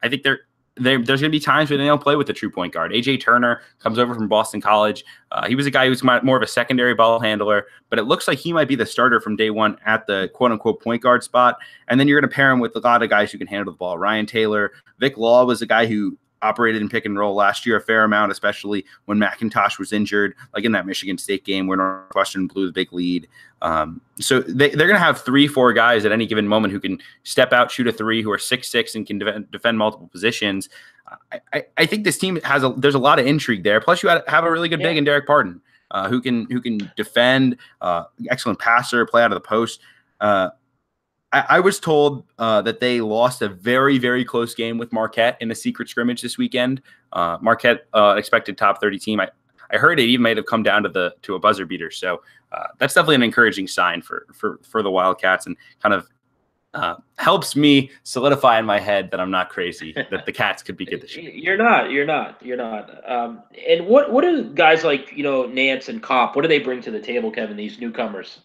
I think there's going to be times when they don't play with the true point guard. AJ Turner comes over from Boston College. He was a guy who's more of a secondary ball handler, but it looks like he might be the starter from day one at the quote-unquote point guard spot. And then you're going to pair him with a lot of guys who can handle the ball. Ryan Taylor, Vic Law was a guy who operated in pick and roll last year a fair amount, especially when McIntosh was injured, like in that Michigan State game where Northwestern blew the big lead. So they're going to have 3-4 guys at any given moment who can step out, shoot a three, who are 6'6" and can defend multiple positions. I think this team there's a lot of intrigue there. Plus, you have a really good big in Derek Pardon, who can defend, excellent passer, play out of the post. I was told that they lost a very, very close game with Marquette in a secret scrimmage this weekend. Marquette, expected top 30 team. I heard it even might have come down to a buzzer beater. So that's definitely an encouraging sign for the Wildcats, and kind of helps me solidify in my head that I'm not crazy, that the Cats could be good this year. You're not. And what do guys like, Nance and Kopp, what do they bring to the table, Kevin, these newcomers?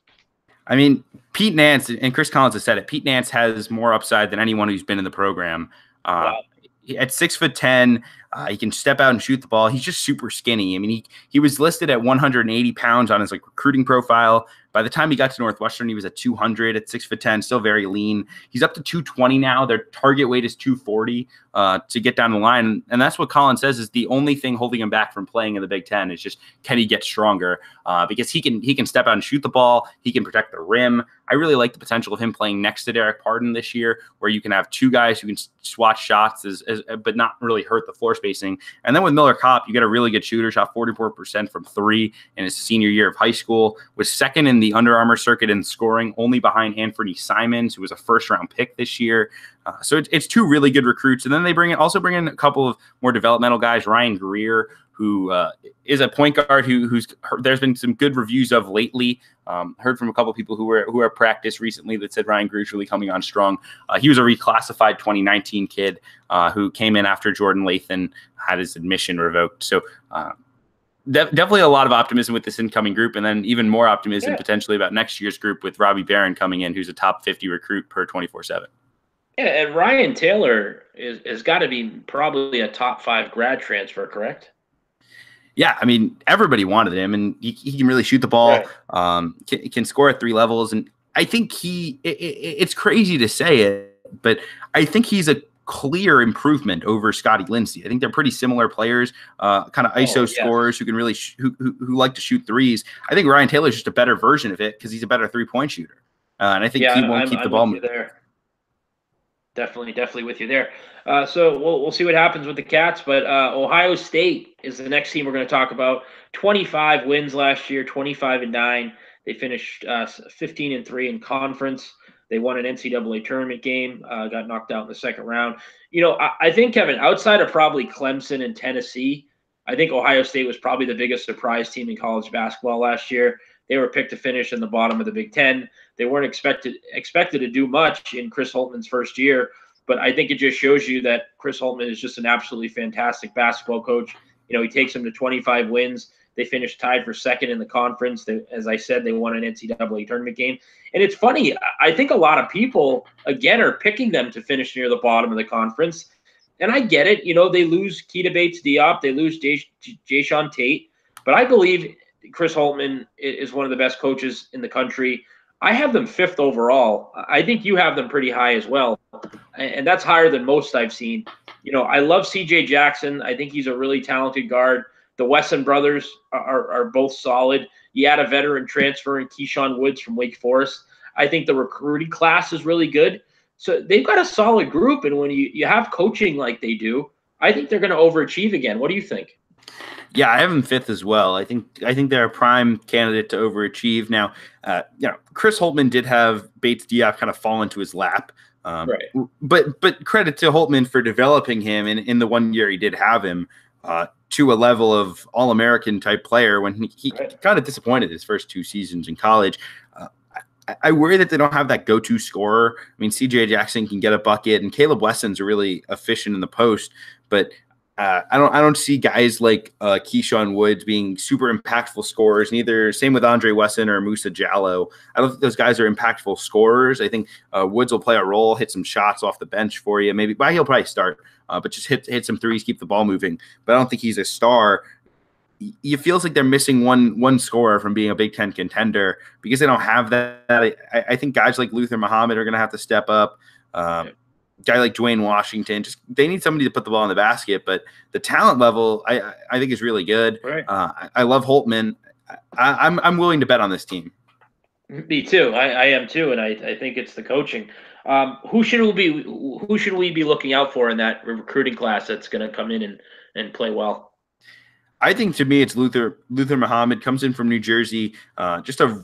I mean, Pete Nance, and Chris Collins has said it, Pete Nance has more upside than anyone who's been in the program. Wow. At 6'10", he can step out and shoot the ball. He's just super skinny. I mean, he was listed at 180 pounds on his recruiting profile. By the time he got to Northwestern, he was at 200 at 6'10", still very lean. He's up to 220 now. Their target weight is 240 to get down the line. And that's what Colin says is the only thing holding him back from playing in the Big Ten is just, can he get stronger? Because he can step out and shoot the ball. He can protect the rim. I really like the potential of him playing next to Derek Pardon this year, where you can have two guys who can swatch shots but not really hurt the floor spacing. And then with Miller Kopp, you get a really good shooter, shot 44% from three in his senior year of high school, was second in the Under Armour circuit in scoring, only behind Anthony Simons, who was a first-round pick this year. So it's two really good recruits. And then they also bring in a couple of more developmental guys, Ryan Greer, who is a point guard there's been some good reviews of lately. Heard from a couple of people who were at practice recently that said Ryan Greer's really coming on strong. He was a reclassified 2019 kid who came in after Jordan Lathan had his admission revoked. So definitely a lot of optimism with this incoming group, and then even more optimism potentially about next year's group with Robbie Barron coming in, who's a top 50 recruit per 24/7. Yeah, and Ryan Taylor has got to be probably a top 5 grad transfer, correct? Yeah, I mean, everybody wanted him, and he can really shoot the ball, can score at 3 levels. And I think it's crazy to say it, but I think he's a clear improvement over Scotty Lindsey. I think they're pretty similar players, kind of ISO scorers who can really who like to shoot threes. I think Ryan Taylor's just a better version of it because he's a better 3-point shooter. And I think he won't keep the ball moving. Definitely with you there. So we'll see what happens with the Cats, but Ohio State is the next team we're going to talk about. 25 wins last year, 25-9. They finished 15-3 in conference. They won an NCAA tournament game, got knocked out in the second round. I think, Kevin, outside of probably Clemson and Tennessee, I think Ohio State was probably the biggest surprise team in college basketball last year. They were picked to finish in the bottom of the Big Ten. They weren't expected to do much in Chris Holtman's first year, but I think it just shows you that Chris Holtman is just an absolutely fantastic basketball coach. He takes them to 25 wins. They finished tied for second in the conference. As I said, they won an NCAA tournament game. And it's funny, I think a lot of people, again, are picking them to finish near the bottom of the conference. And I get it. They lose Keita Bates-Diop. They lose Jayshawn Tate. But I believe Chris Holtman is one of the best coaches in the country. I have them 5th overall. I think you have them pretty high as well. And that's higher than most I've seen. I love C.J. Jackson. I think he's a really talented guard. The Wesson brothers are both solid. You add a veteran transfer in Keyshawn Woods from Wake Forest. I think the recruiting class is really good. So they've got a solid group, and when you have coaching like they do, I think they're going to overachieve again. What do you think? Yeah, I have them fifth as well. I think they're a prime candidate to overachieve. Now, Chris Holtmann did have Bates Diop kind of fall into his lap. Right. But credit to Holtmann for developing him in the 1 year he did have him to a level of All-American type player when he kind of disappointed his first 2 seasons in college. I worry that they don't have that go-to scorer. I mean, C.J. Jackson can get a bucket, and Caleb Wesson's really efficient in the post, but I don't see guys like Keyshawn Woods being super impactful scorers. Same with Andre Wesson or Musa Jallow. I don't think those guys are impactful scorers. I think Woods will play a role, hit some shots off the bench for you. Maybe, but he'll probably start, but just hit some threes, keep the ball moving. But I don't think he's a star. It feels like they're missing one scorer from being a Big Ten contender because they don't have that. I think guys like Luther Muhammad are going to have to step up. Guy like Dwayne Washington, they need somebody to put the ball in the basket. But the talent level, I think is really good. Right. I love Holtmann. I'm willing to bet on this team. Me too. I am too, and I think it's the coaching. Who should we be looking out for in that recruiting class that's going to come in and play well? I think to me it's Luther Muhammad. Comes in from New Jersey, just a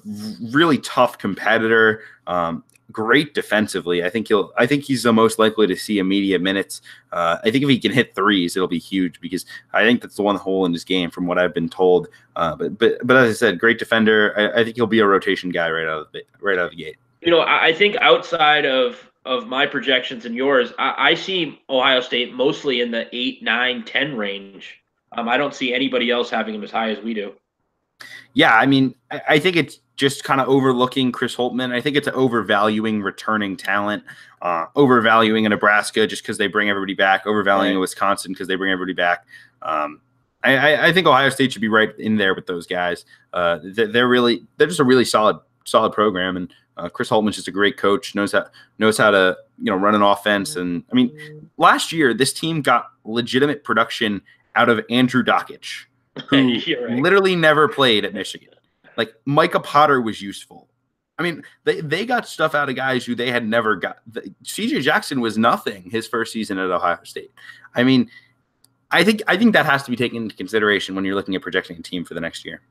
really tough competitor. Great defensively. I think he's the most likely to see immediate minutes. I think if he can hit threes, it'll be huge because I think that's the one hole in his game from what I've been told. But as I said, great defender. I think he'll be a rotation guy right out of the gate. I think outside of my projections and yours, I see Ohio State mostly in the 8, 9, 10 range. I don't see anybody else having him as high as we do. Yeah, I mean, I think it's just kind of overlooking Chris Holtmann. I think it's overvaluing returning talent, overvaluing a Nebraska just because they bring everybody back, overvaluing a Wisconsin because they bring everybody back. I think Ohio State should be right in there with those guys. They're just a really solid program, and Chris Holtmann's just a great coach. knows how to run an offense. And I mean, last year this team got legitimate production out of Andrew Dockich, who literally never played at Michigan. Like Micah Potter was useful. I mean, they got stuff out of guys who they had never got. C.J. Jackson was nothing his first season at Ohio State. I mean, I think that has to be taken into consideration when you're looking at projecting a team for the next year.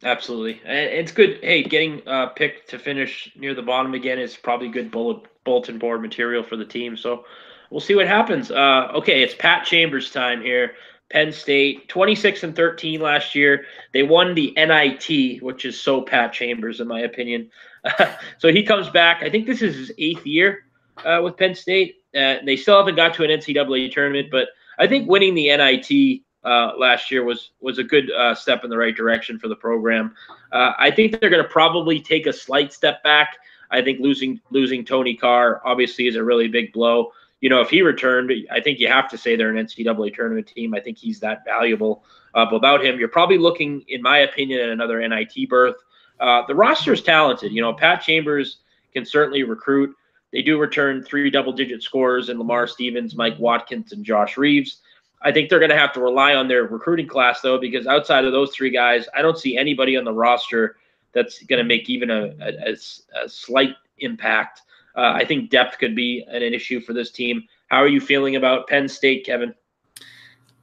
Absolutely. And it's good. Hey, getting picked to finish near the bottom again is probably good bulletin board material for the team. So we'll see what happens. Okay, it's Pat Chambers time here. Penn State, 26-13 last year. They won the NIT, which is so Pat Chambers, in my opinion. So he comes back. I think this is his 8th year with Penn State. They still haven't got to an NCAA tournament, but I think winning the NIT last year was a good step in the right direction for the program. I think they're going to probably take a slight step back. I think losing Tony Carr obviously is a really big blow. If he returned, I think you have to say they're an NCAA tournament team. I think he's that valuable. But without him, you're probably looking, in my opinion, at another NIT berth. The roster is talented. Pat Chambers can certainly recruit. They do return 3 double-digit scorers in Lamar Stevens, Mike Watkins, and Josh Reeves. I think they're going to have to rely on their recruiting class, though, because outside of those 3 guys, I don't see anybody on the roster that's going to make even a slight impact. I think depth could be an issue for this team. How are you feeling about Penn State, Kevin?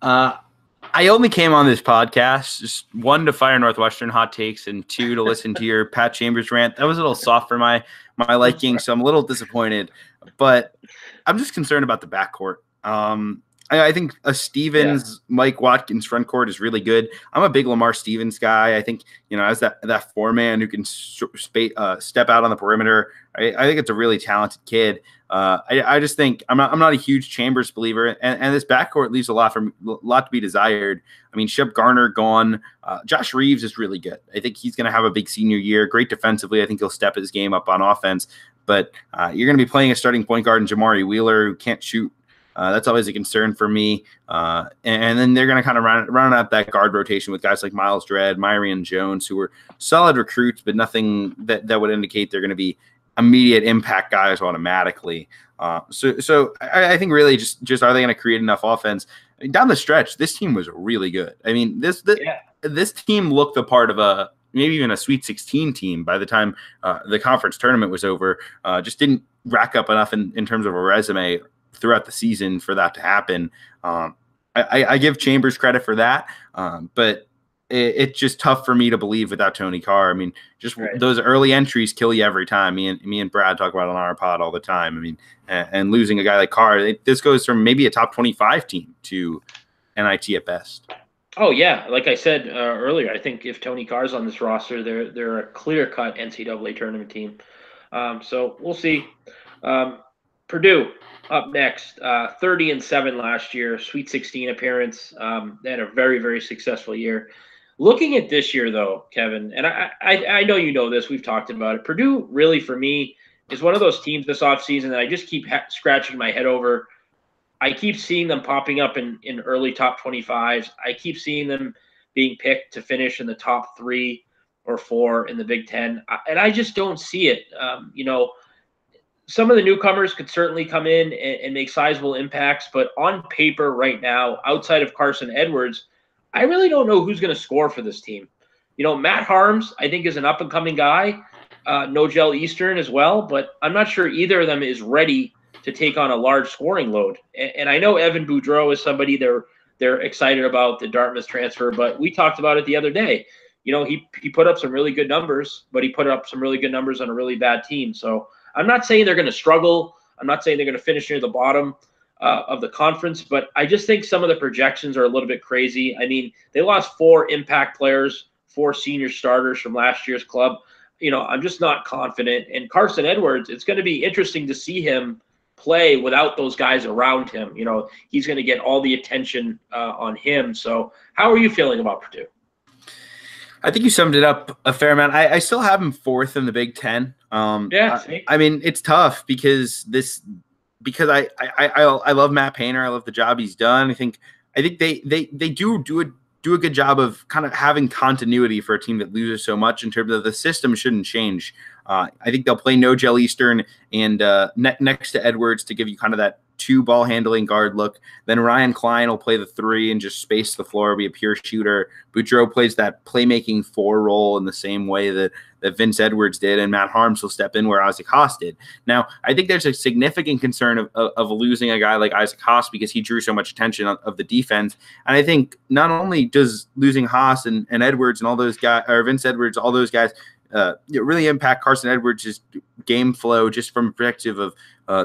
I only came on this podcast, just 1 to fire Northwestern hot takes and 2 to listen to your Pat Chambers rant. That was a little soft for my liking, so I'm a little disappointed. But I'm just concerned about the backcourt. I think a Stevens, Mike Watkins front court is really good. I'm a big Lamar Stevens guy. I think, as that 4-man who can step out on the perimeter, I think it's a really talented kid. I just think I'm not a huge Chambers believer, and this backcourt leaves a lot to be desired. I mean, Shep Garner gone. Josh Reeves is really good. I think he's going to have a big senior year. Great defensively. I think he'll step his game up on offense. But you're going to be playing a starting point guard in Jamari Wheeler who can't shoot. That's always a concern for me. And then they're going to kind of run out that guard rotation with guys like Miles Dredd, Myrion Jones, who are solid recruits, but nothing that would indicate they're going to be immediate impact guys automatically. So I think really just are they going to create enough offense? Down the stretch, this team was really good. I mean, this team looked the part of a maybe even a Sweet 16 team by the time the conference tournament was over. Just didn't rack up enough in terms of a resume throughout the season for that to happen. I give Chambers credit for that, but it's just tough for me to believe without Tony Carr. I mean, just those early entries kill you every time. Me and Brad talk about it on our pod all the time. I mean, and losing a guy like Carr, this goes from maybe a top 25 team to NIT at best. Oh yeah, like I said earlier, I think if Tony Carr's on this roster, they're a clear-cut NCAA tournament team. So we'll see. Purdue up next, 30-7 last year, Sweet 16 appearance. They had a very, very successful year. Looking at this year, though, Kevin, and I know you know this, we've talked about it. Purdue really, for me, is one of those teams this offseason that I just keep scratching my head over. I keep seeing them popping up in early top 25s. I keep seeing them being picked to finish in the top 3 or 4 in the Big Ten, and I just don't see it. Some of the newcomers could certainly come in and make sizable impacts, but on paper right now, outside of Carson Edwards, I really don't know who's going to score for this team. Matt Harms, I think, is an up-and-coming guy. Nogel Eastern as well, but I'm not sure either of them is ready to take on a large scoring load. And I know Evan Boudreau is somebody they're excited about, the Dartmouth transfer, but we talked about it the other day. He put up some really good numbers, but he put up some really good numbers on a really bad team. So I'm not saying they're going to struggle. I'm not saying they're going to finish near the bottom of the conference, but I just think some of the projections are a little bit crazy. I mean, they lost 4 impact players, 4 senior starters from last year's club. I'm just not confident. And Carson Edwards, it's going to be interesting to see him play without those guys around him. He's going to get all the attention on him. So how are you feeling about Purdue? I think you summed it up a fair amount. I still have him 4th in the Big Ten. I mean, it's tough because I love Matt Painter. I love the job he's done. I think they do a good job of kind of having continuity for a team that loses so much in terms of the system shouldn't change. I think they'll play Nogel Eastern and next to Edwards to give you kind of that 2 ball handling guard look. Then Ryan Klein will play the 3 and just space the floor, be a pure shooter. Boudreau plays that playmaking 4 role in the same way that Vince Edwards did, and Matt Harms will step in where Isaac Haas did. Now, I think there's a significant concern of losing a guy like Isaac Haas because he drew so much attention of the defense. And I think not only does losing Haas and Edwards and all those guys, or Vince Edwards, all those guys, really impact Carson Edwards' game flow just from perspective of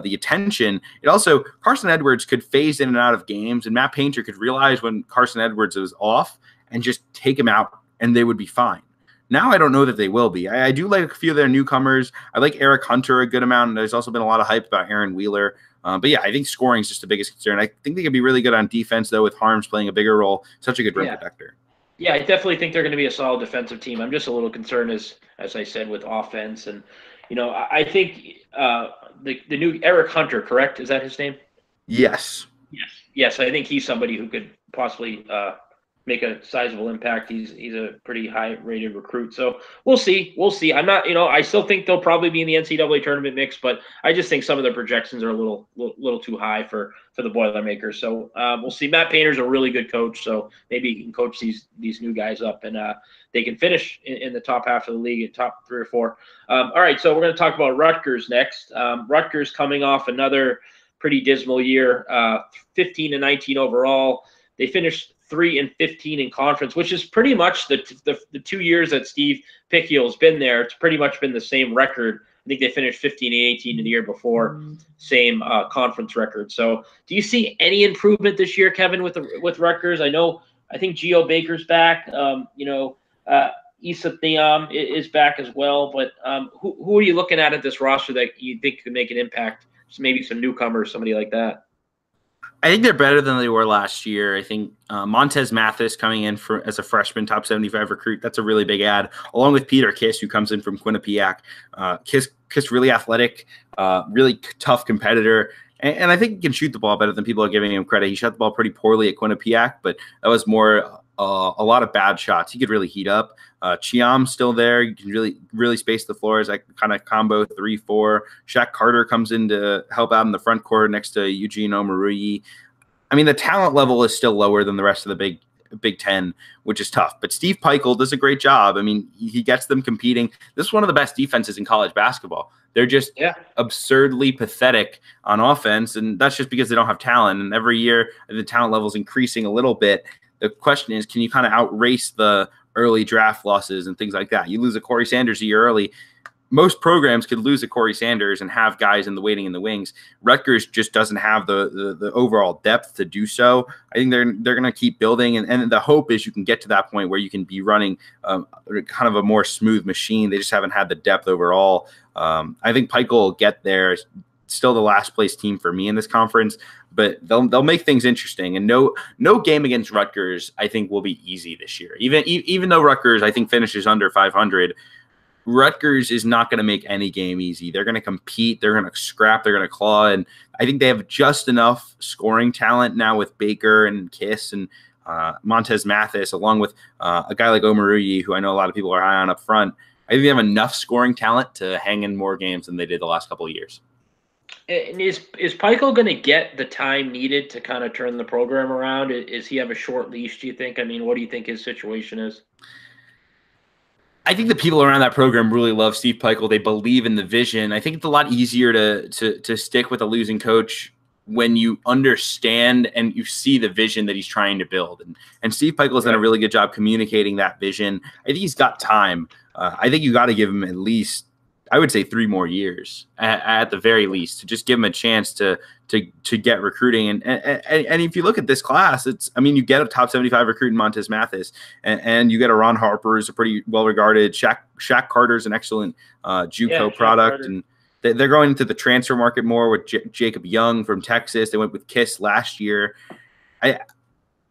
the attention. It also, Carson Edwards could phase in and out of games, and Matt Painter could realize when Carson Edwards was off and just take him out, and they would be fine. Now I don't know that they will be. I do like a few of their newcomers. I like Eric Hunter a good amount, and there's also been a lot of hype about Aaron Wheeler. But yeah, I think scoring is just the biggest concern. I think they could be really good on defense, though, with Harms playing a bigger role. Such a good rim protector. Yeah, I definitely think they're going to be a solid defensive team. I'm just a little concerned, as I said, with offense. And, I think the new Eric Hunter, correct? Is that his name? Yes. Yes, I think he's somebody who could possibly make a sizable impact. He's a pretty high-rated recruit. So we'll see. I'm not, I still think they'll probably be in the NCAA tournament mix, but I just think some of the projections are a little too high for the Boilermakers. So we'll see. Matt Painter's a really good coach, so maybe he can coach these new guys up, and they can finish in the top half of the league, at top 3 or 4. All right, so we're going to talk about Rutgers next. Rutgers coming off another pretty dismal year, 15-19 overall. They finished 3-15 in conference, which is pretty much the 2 years that Steve Picciol's been there. It's pretty much been the same record. I think they finished 15-18 in the year before, same conference record. So, do you see any improvement this year, Kevin, with Rutgers? I think Geo Baker's back. Issa Theam is back as well. But who are you looking at this roster that you think could make an impact? Just maybe some newcomers, somebody like that. I think they're better than they were last year. I think Montez Mathis coming in as a freshman, top 75 recruit, that's a really big add, along with Peter Kiss, who comes in from Quinnipiac. Kiss really athletic, really tough competitor, and I think he can shoot the ball better than people are giving him credit. He shot the ball pretty poorly at Quinnipiac, but that was more a lot of bad shots. He could really heat up. Chiam's still there. You can really space the floor as that kind of combo 3-4. Shaq Carter comes in to help out in the front court next to Eugene Omoruyi. I mean, the talent level is still lower than the rest of the Big Ten, which is tough. But Steve Peichel does a great job. I mean, he gets them competing. This is one of the best defenses in college basketball. They're just absurdly pathetic on offense, and that's just because they don't have talent. And every year, the talent level is increasing a little bit. The question is, can you kind of outrace the early draft losses and things like that? You lose a Corey Sanders a year early. Most programs could lose a Corey Sanders and have guys in the waiting in the wings. Rutgers just doesn't have the overall depth to do so. I think they're going to keep building, and the hope is you can get to that point where you can be running kind of a more smooth machine. They just haven't had the depth overall. I think Peichel will get there. Still the last place team for me in this conference, but they'll make things interesting. And no game against Rutgers I think will be easy this year. Even though Rutgers I think finishes under 500. Rutgers is not going to make any game easy. They're going to compete. They're going to scrap. They're going to claw. And I think they have just enough scoring talent now with Baker and Kiss and Montez Mathis, along with a guy like Omoruyi, who I know a lot of people are high on up front. I think they have enough scoring talent to hang in more games than they did the last couple of years. And is Peichel going to get the time needed to kind of turn the program around? Is he have a short leash, do you think? I mean, what do you think his situation is? I think the people around that program really love Steve Peichel. They believe in the vision. I think it's a lot easier to stick with a losing coach when you understand and you see the vision that he's trying to build. And Steve Peichel has done a really good job communicating that vision. I think he's got time. I think you got to give him at least, I would say, 3 more years at the very least to just give him a chance to get recruiting. And if you look at this class, you get a top 75 recruit in Montez Mathis, and you get a Ron Harper, who's a pretty well regarded. Shaq Carter's an excellent JUCO product, and they're going into the transfer market more with Jacob Young from Texas. They went with Kiss last year.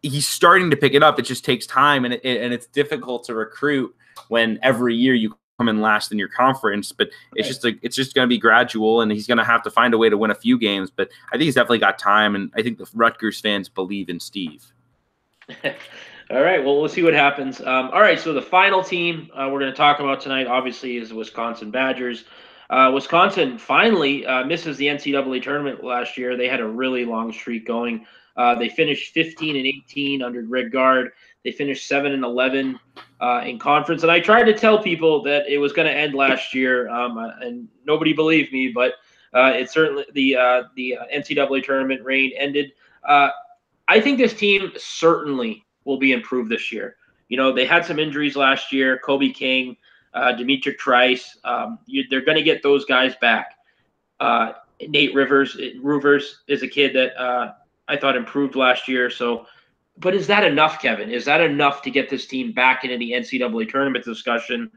He's starting to pick it up. It just takes time, and it's difficult to recruit when every year you come in last in your conference, but it's just going to be gradual, and he's going to have to find a way to win a few games. But I think he's definitely got time, and I think the Rutgers fans believe in Steve. All right, well, we'll see what happens. All right, so the final team we're going to talk about tonight, obviously, is the Wisconsin Badgers. Wisconsin finally misses the NCAA tournament last year. They had a really long streak going. They finished 15-18 under Greg Gard. They finished 7-11 in conference. And I tried to tell people that it was going to end last year, and nobody believed me. But it certainly the NCAA tournament reign ended. I think this team certainly will be improved this year. You know, they had some injuries last year. Kobe King, Dimitri Trice. They're going to get those guys back. Nate Rivers is a kid that I thought improved last year. So. But is that enough, Kevin? Is that enough to get this team back into the NCAA tournament discussion?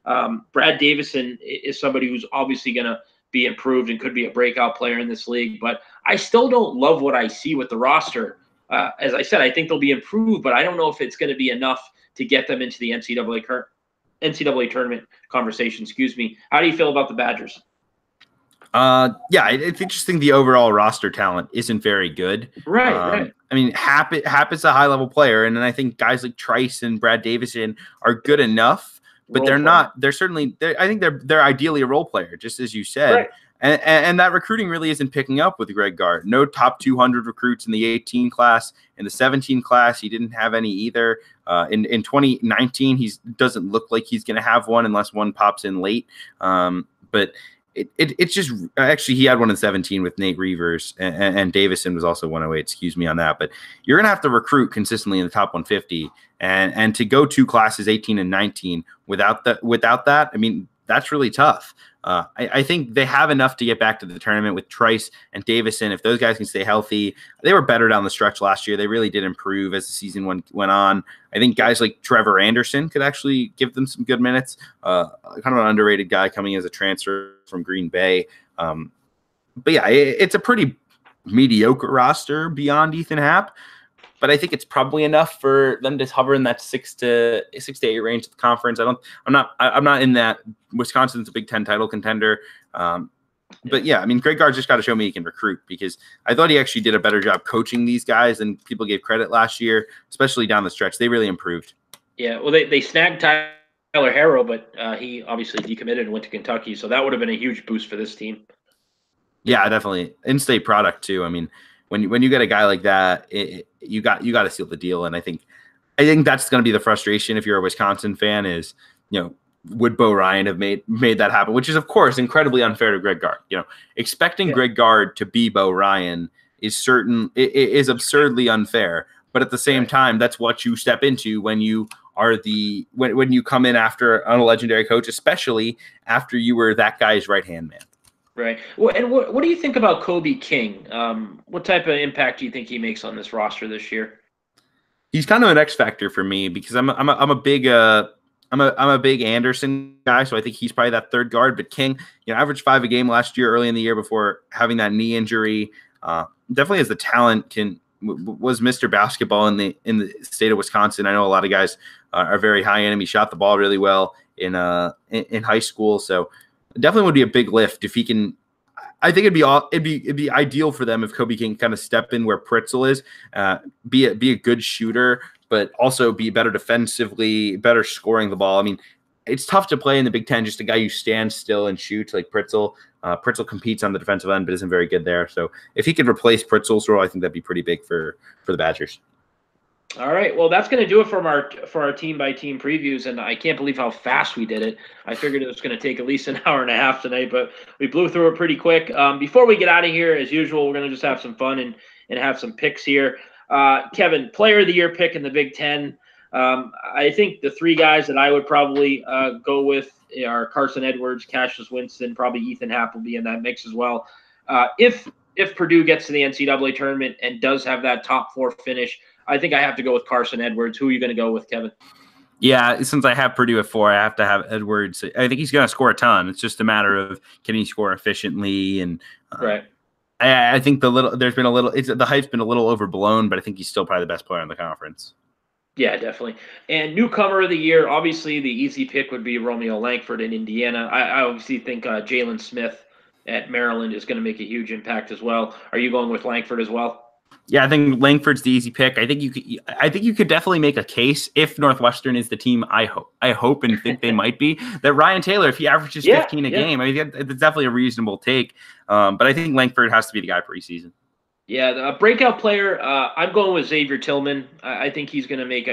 Brad Davison is somebody who's obviously going to be improved and could be a breakout player in this league. But I still don't love what I see with the roster. As I said, I think they'll be improved, but I don't know if it's going to be enough to get them into the NCAA tournament conversation. Excuse me. How do you feel about the Badgers? It's interesting. The overall roster talent isn't very good. Right. I mean, Happ is a high-level player, and then I think guys like Trice and Brad Davison are good enough, but they're not. They're certainly. I think they're ideally a role player, just as you said. Right. And that recruiting really isn't picking up with Greg Gard. No top 200 recruits in the 18 class. In the 17 class, he didn't have any either. In 2019, he doesn't look like he's going to have one unless one pops in late. But it's just actually he had one in 17 with Nate Reavers, and Davison was also 108. Excuse me on that, but you're gonna have to recruit consistently in the top 150, and to go 2 classes 18 and 19 without that, I mean that's really tough. I think they have enough to get back to the tournament with Trice and Davison. If those guys can stay healthy, they were better down the stretch last year. They really did improve as the season went on. I think guys like Trevor Anderson could actually give them some good minutes. Kind of an underrated guy coming as a transfer from Green Bay. But yeah, it's a pretty mediocre roster beyond Ethan Happ. But I think it's probably enough for them to hover in that 6 to 8 range of the conference. I'm not in that. Wisconsin's a Big Ten title contender. But yeah, I mean, Greg Gard's just got to show me he can recruit, because I thought he actually did a better job coaching these guys than people gave credit last year, especially down the stretch. They really improved. Yeah, well, they snagged Tyler Harrow, but he obviously decommitted and went to Kentucky, so that would have been a huge boost for this team. Yeah, definitely. In-state product too. I mean, when you get a guy like that, you got to seal the deal. And I think I think that's going to be the frustration if you're a Wisconsin fan is, would Bo Ryan have made that happen? Which is, of course, incredibly unfair to Greg Gard. Expecting Greg Gard to be Bo Ryan is absurdly unfair. But at the same time, that's what you step into when you are when you come in after a legendary coach, especially after you were that guy's right-hand man. Right. Well, and what do you think about Kobe King? What type of impact do you think he makes on this roster this year? He's kind of an X factor for me because I'm a big Anderson guy, so I think he's probably that third guard. But King, averaged 5 a game last year, early in the year before having that knee injury. Definitely has the talent. Was Mr. Basketball in the state of Wisconsin. I know a lot of guys are very high end. He shot the ball really well in high school, so definitely would be a big lift if he can. I think it'd be ideal for them if Kobe can kind of step in where Pritzl is, be a good shooter, but also be better defensively, better scoring the ball. I mean, it's tough to play in the Big Ten, just a guy who stands still and shoots like Pritzl. Pritzl competes on the defensive end, but isn't very good there. So if he could replace Pritzl's role, I think that'd be pretty big for the Badgers. All right. Well, that's going to do it for our team by team previews, and I can't believe how fast we did it. I figured it was going to take at least an hour and a half tonight, but we blew through it pretty quick. Before we get out of here, as usual, we're going to just have some fun and have some picks here. Kevin, Player of the Year pick in the Big Ten. I think the 3 guys that I would probably go with are Carson Edwards, Cassius Winston, probably Ethan Happ will be in that mix as well. If Purdue gets to the NCAA tournament and does have that top 4 finish, I think I have to go with Carson Edwards. Who are you going to go with, Kevin? Yeah, since I have Purdue at 4, I have to have Edwards. I think he's going to score a ton. It's just a matter of can he score efficiently, and right. I think the hype's been a little overblown, but I think he's still probably the best player in the conference. Yeah, definitely. And newcomer of the year, obviously the easy pick would be Romeo Langford in Indiana. I obviously think Jalen Smith at Maryland is going to make a huge impact as well. Are you going with Langford as well? Yeah, I think Langford's the easy pick. I think you could definitely make a case if Northwestern is the team I hope and think they might be, that Ryan Taylor, if he averages 15 a game, I mean, it's definitely a reasonable take. But I think Langford has to be the guy preseason. Yeah, the breakout player, I'm going with Xavier Tillman. I think he's going to make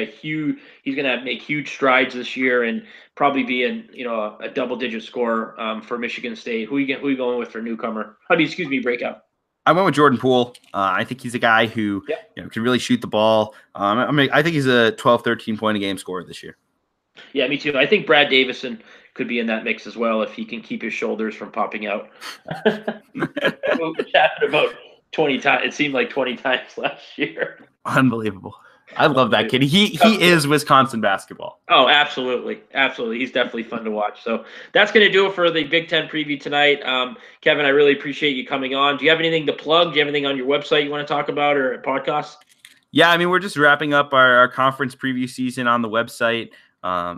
huge strides this year and probably be a double-digit scorer for Michigan State. Who you going with for newcomer? Breakout. I went with Jordan Poole. I think he's a guy who can really shoot the ball. I think he's a 12, 13 point a game scorer this year. Yeah, me too. I think Brad Davison could be in that mix as well if he can keep his shoulders from popping out. Which happened about 20 times. It seemed like 20 times last year. Unbelievable. I love that kid. He is Wisconsin basketball. Oh, absolutely. Absolutely. He's definitely fun to watch. So that's going to do it for the Big Ten preview tonight. Kevin, I really appreciate you coming on. Do you have anything to plug? Do you have anything on your website you want to talk about or podcast? Yeah, I mean, we're just wrapping up our conference preview season on the website.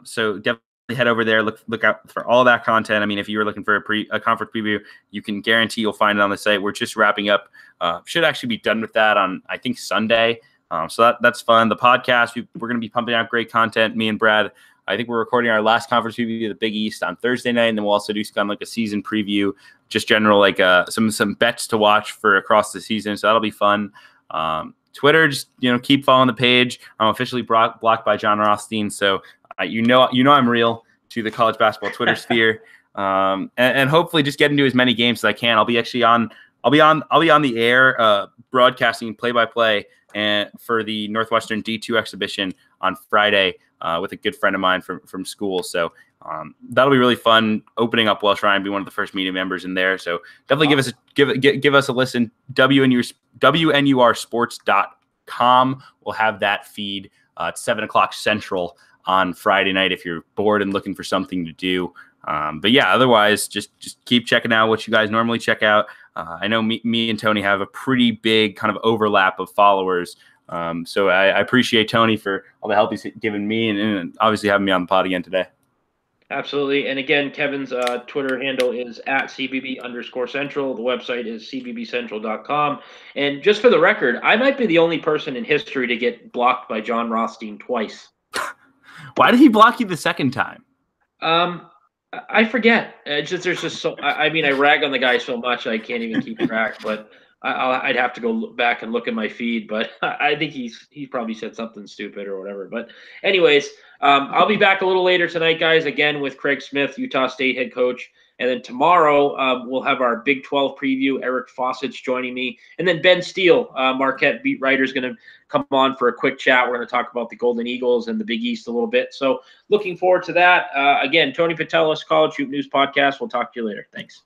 So definitely head over there, look out for all that content. I mean, if you were looking for a conference preview, you can guarantee you'll find it on the site. We're just wrapping up. Should actually be done with that on, I think, Sunday. So that's fun. The podcast, we're going to be pumping out great content. Me and Brad, I think we're recording our last conference preview of the Big East on Thursday night, and then we'll also do kind of like a season preview, just general some bets to watch for across the season. So that'll be fun. Twitter, just keep following the page. I'm officially blocked by John Rothstein, so you know I'm real to the college basketball Twitter sphere, and hopefully just get into as many games as I can. I'll be on the air broadcasting play-by-play and for the Northwestern D2 exhibition on Friday with a good friend of mine from school. So that'll be really fun. Opening up Welsh Ryan, be one of the first media members in there. So definitely give us a listen. WNURsports.com. We'll have that feed at 7:00 Central on Friday night if you're bored and looking for something to do. But yeah, otherwise just keep checking out what you guys normally check out. I know me and Tony have a pretty big kind of overlap of followers. So I appreciate Tony for all the help he's given me and obviously having me on the pod again today. Absolutely. And again, Kevin's Twitter handle is @CBB_Central. The website is cbbcentral.com. And just for the record, I might be the only person in history to get blocked by John Rothstein twice. Why did he block you the second time? I forget. I rag on the guy so much I can't even keep track. But I'd have to go look back and look at my feed, but I think he probably said something stupid or whatever. But anyways, I'll be back a little later tonight, guys, again with Craig Smith, Utah State head coach. And then tomorrow we'll have our Big 12 preview. Eric Fawcett's joining me. And then Ben Steele, Marquette beat writer, is going to come on for a quick chat. We're going to talk about the Golden Eagles and the Big East a little bit. So looking forward to that. Again, Tony Patelis, College Hoop News Podcast. We'll talk to you later. Thanks.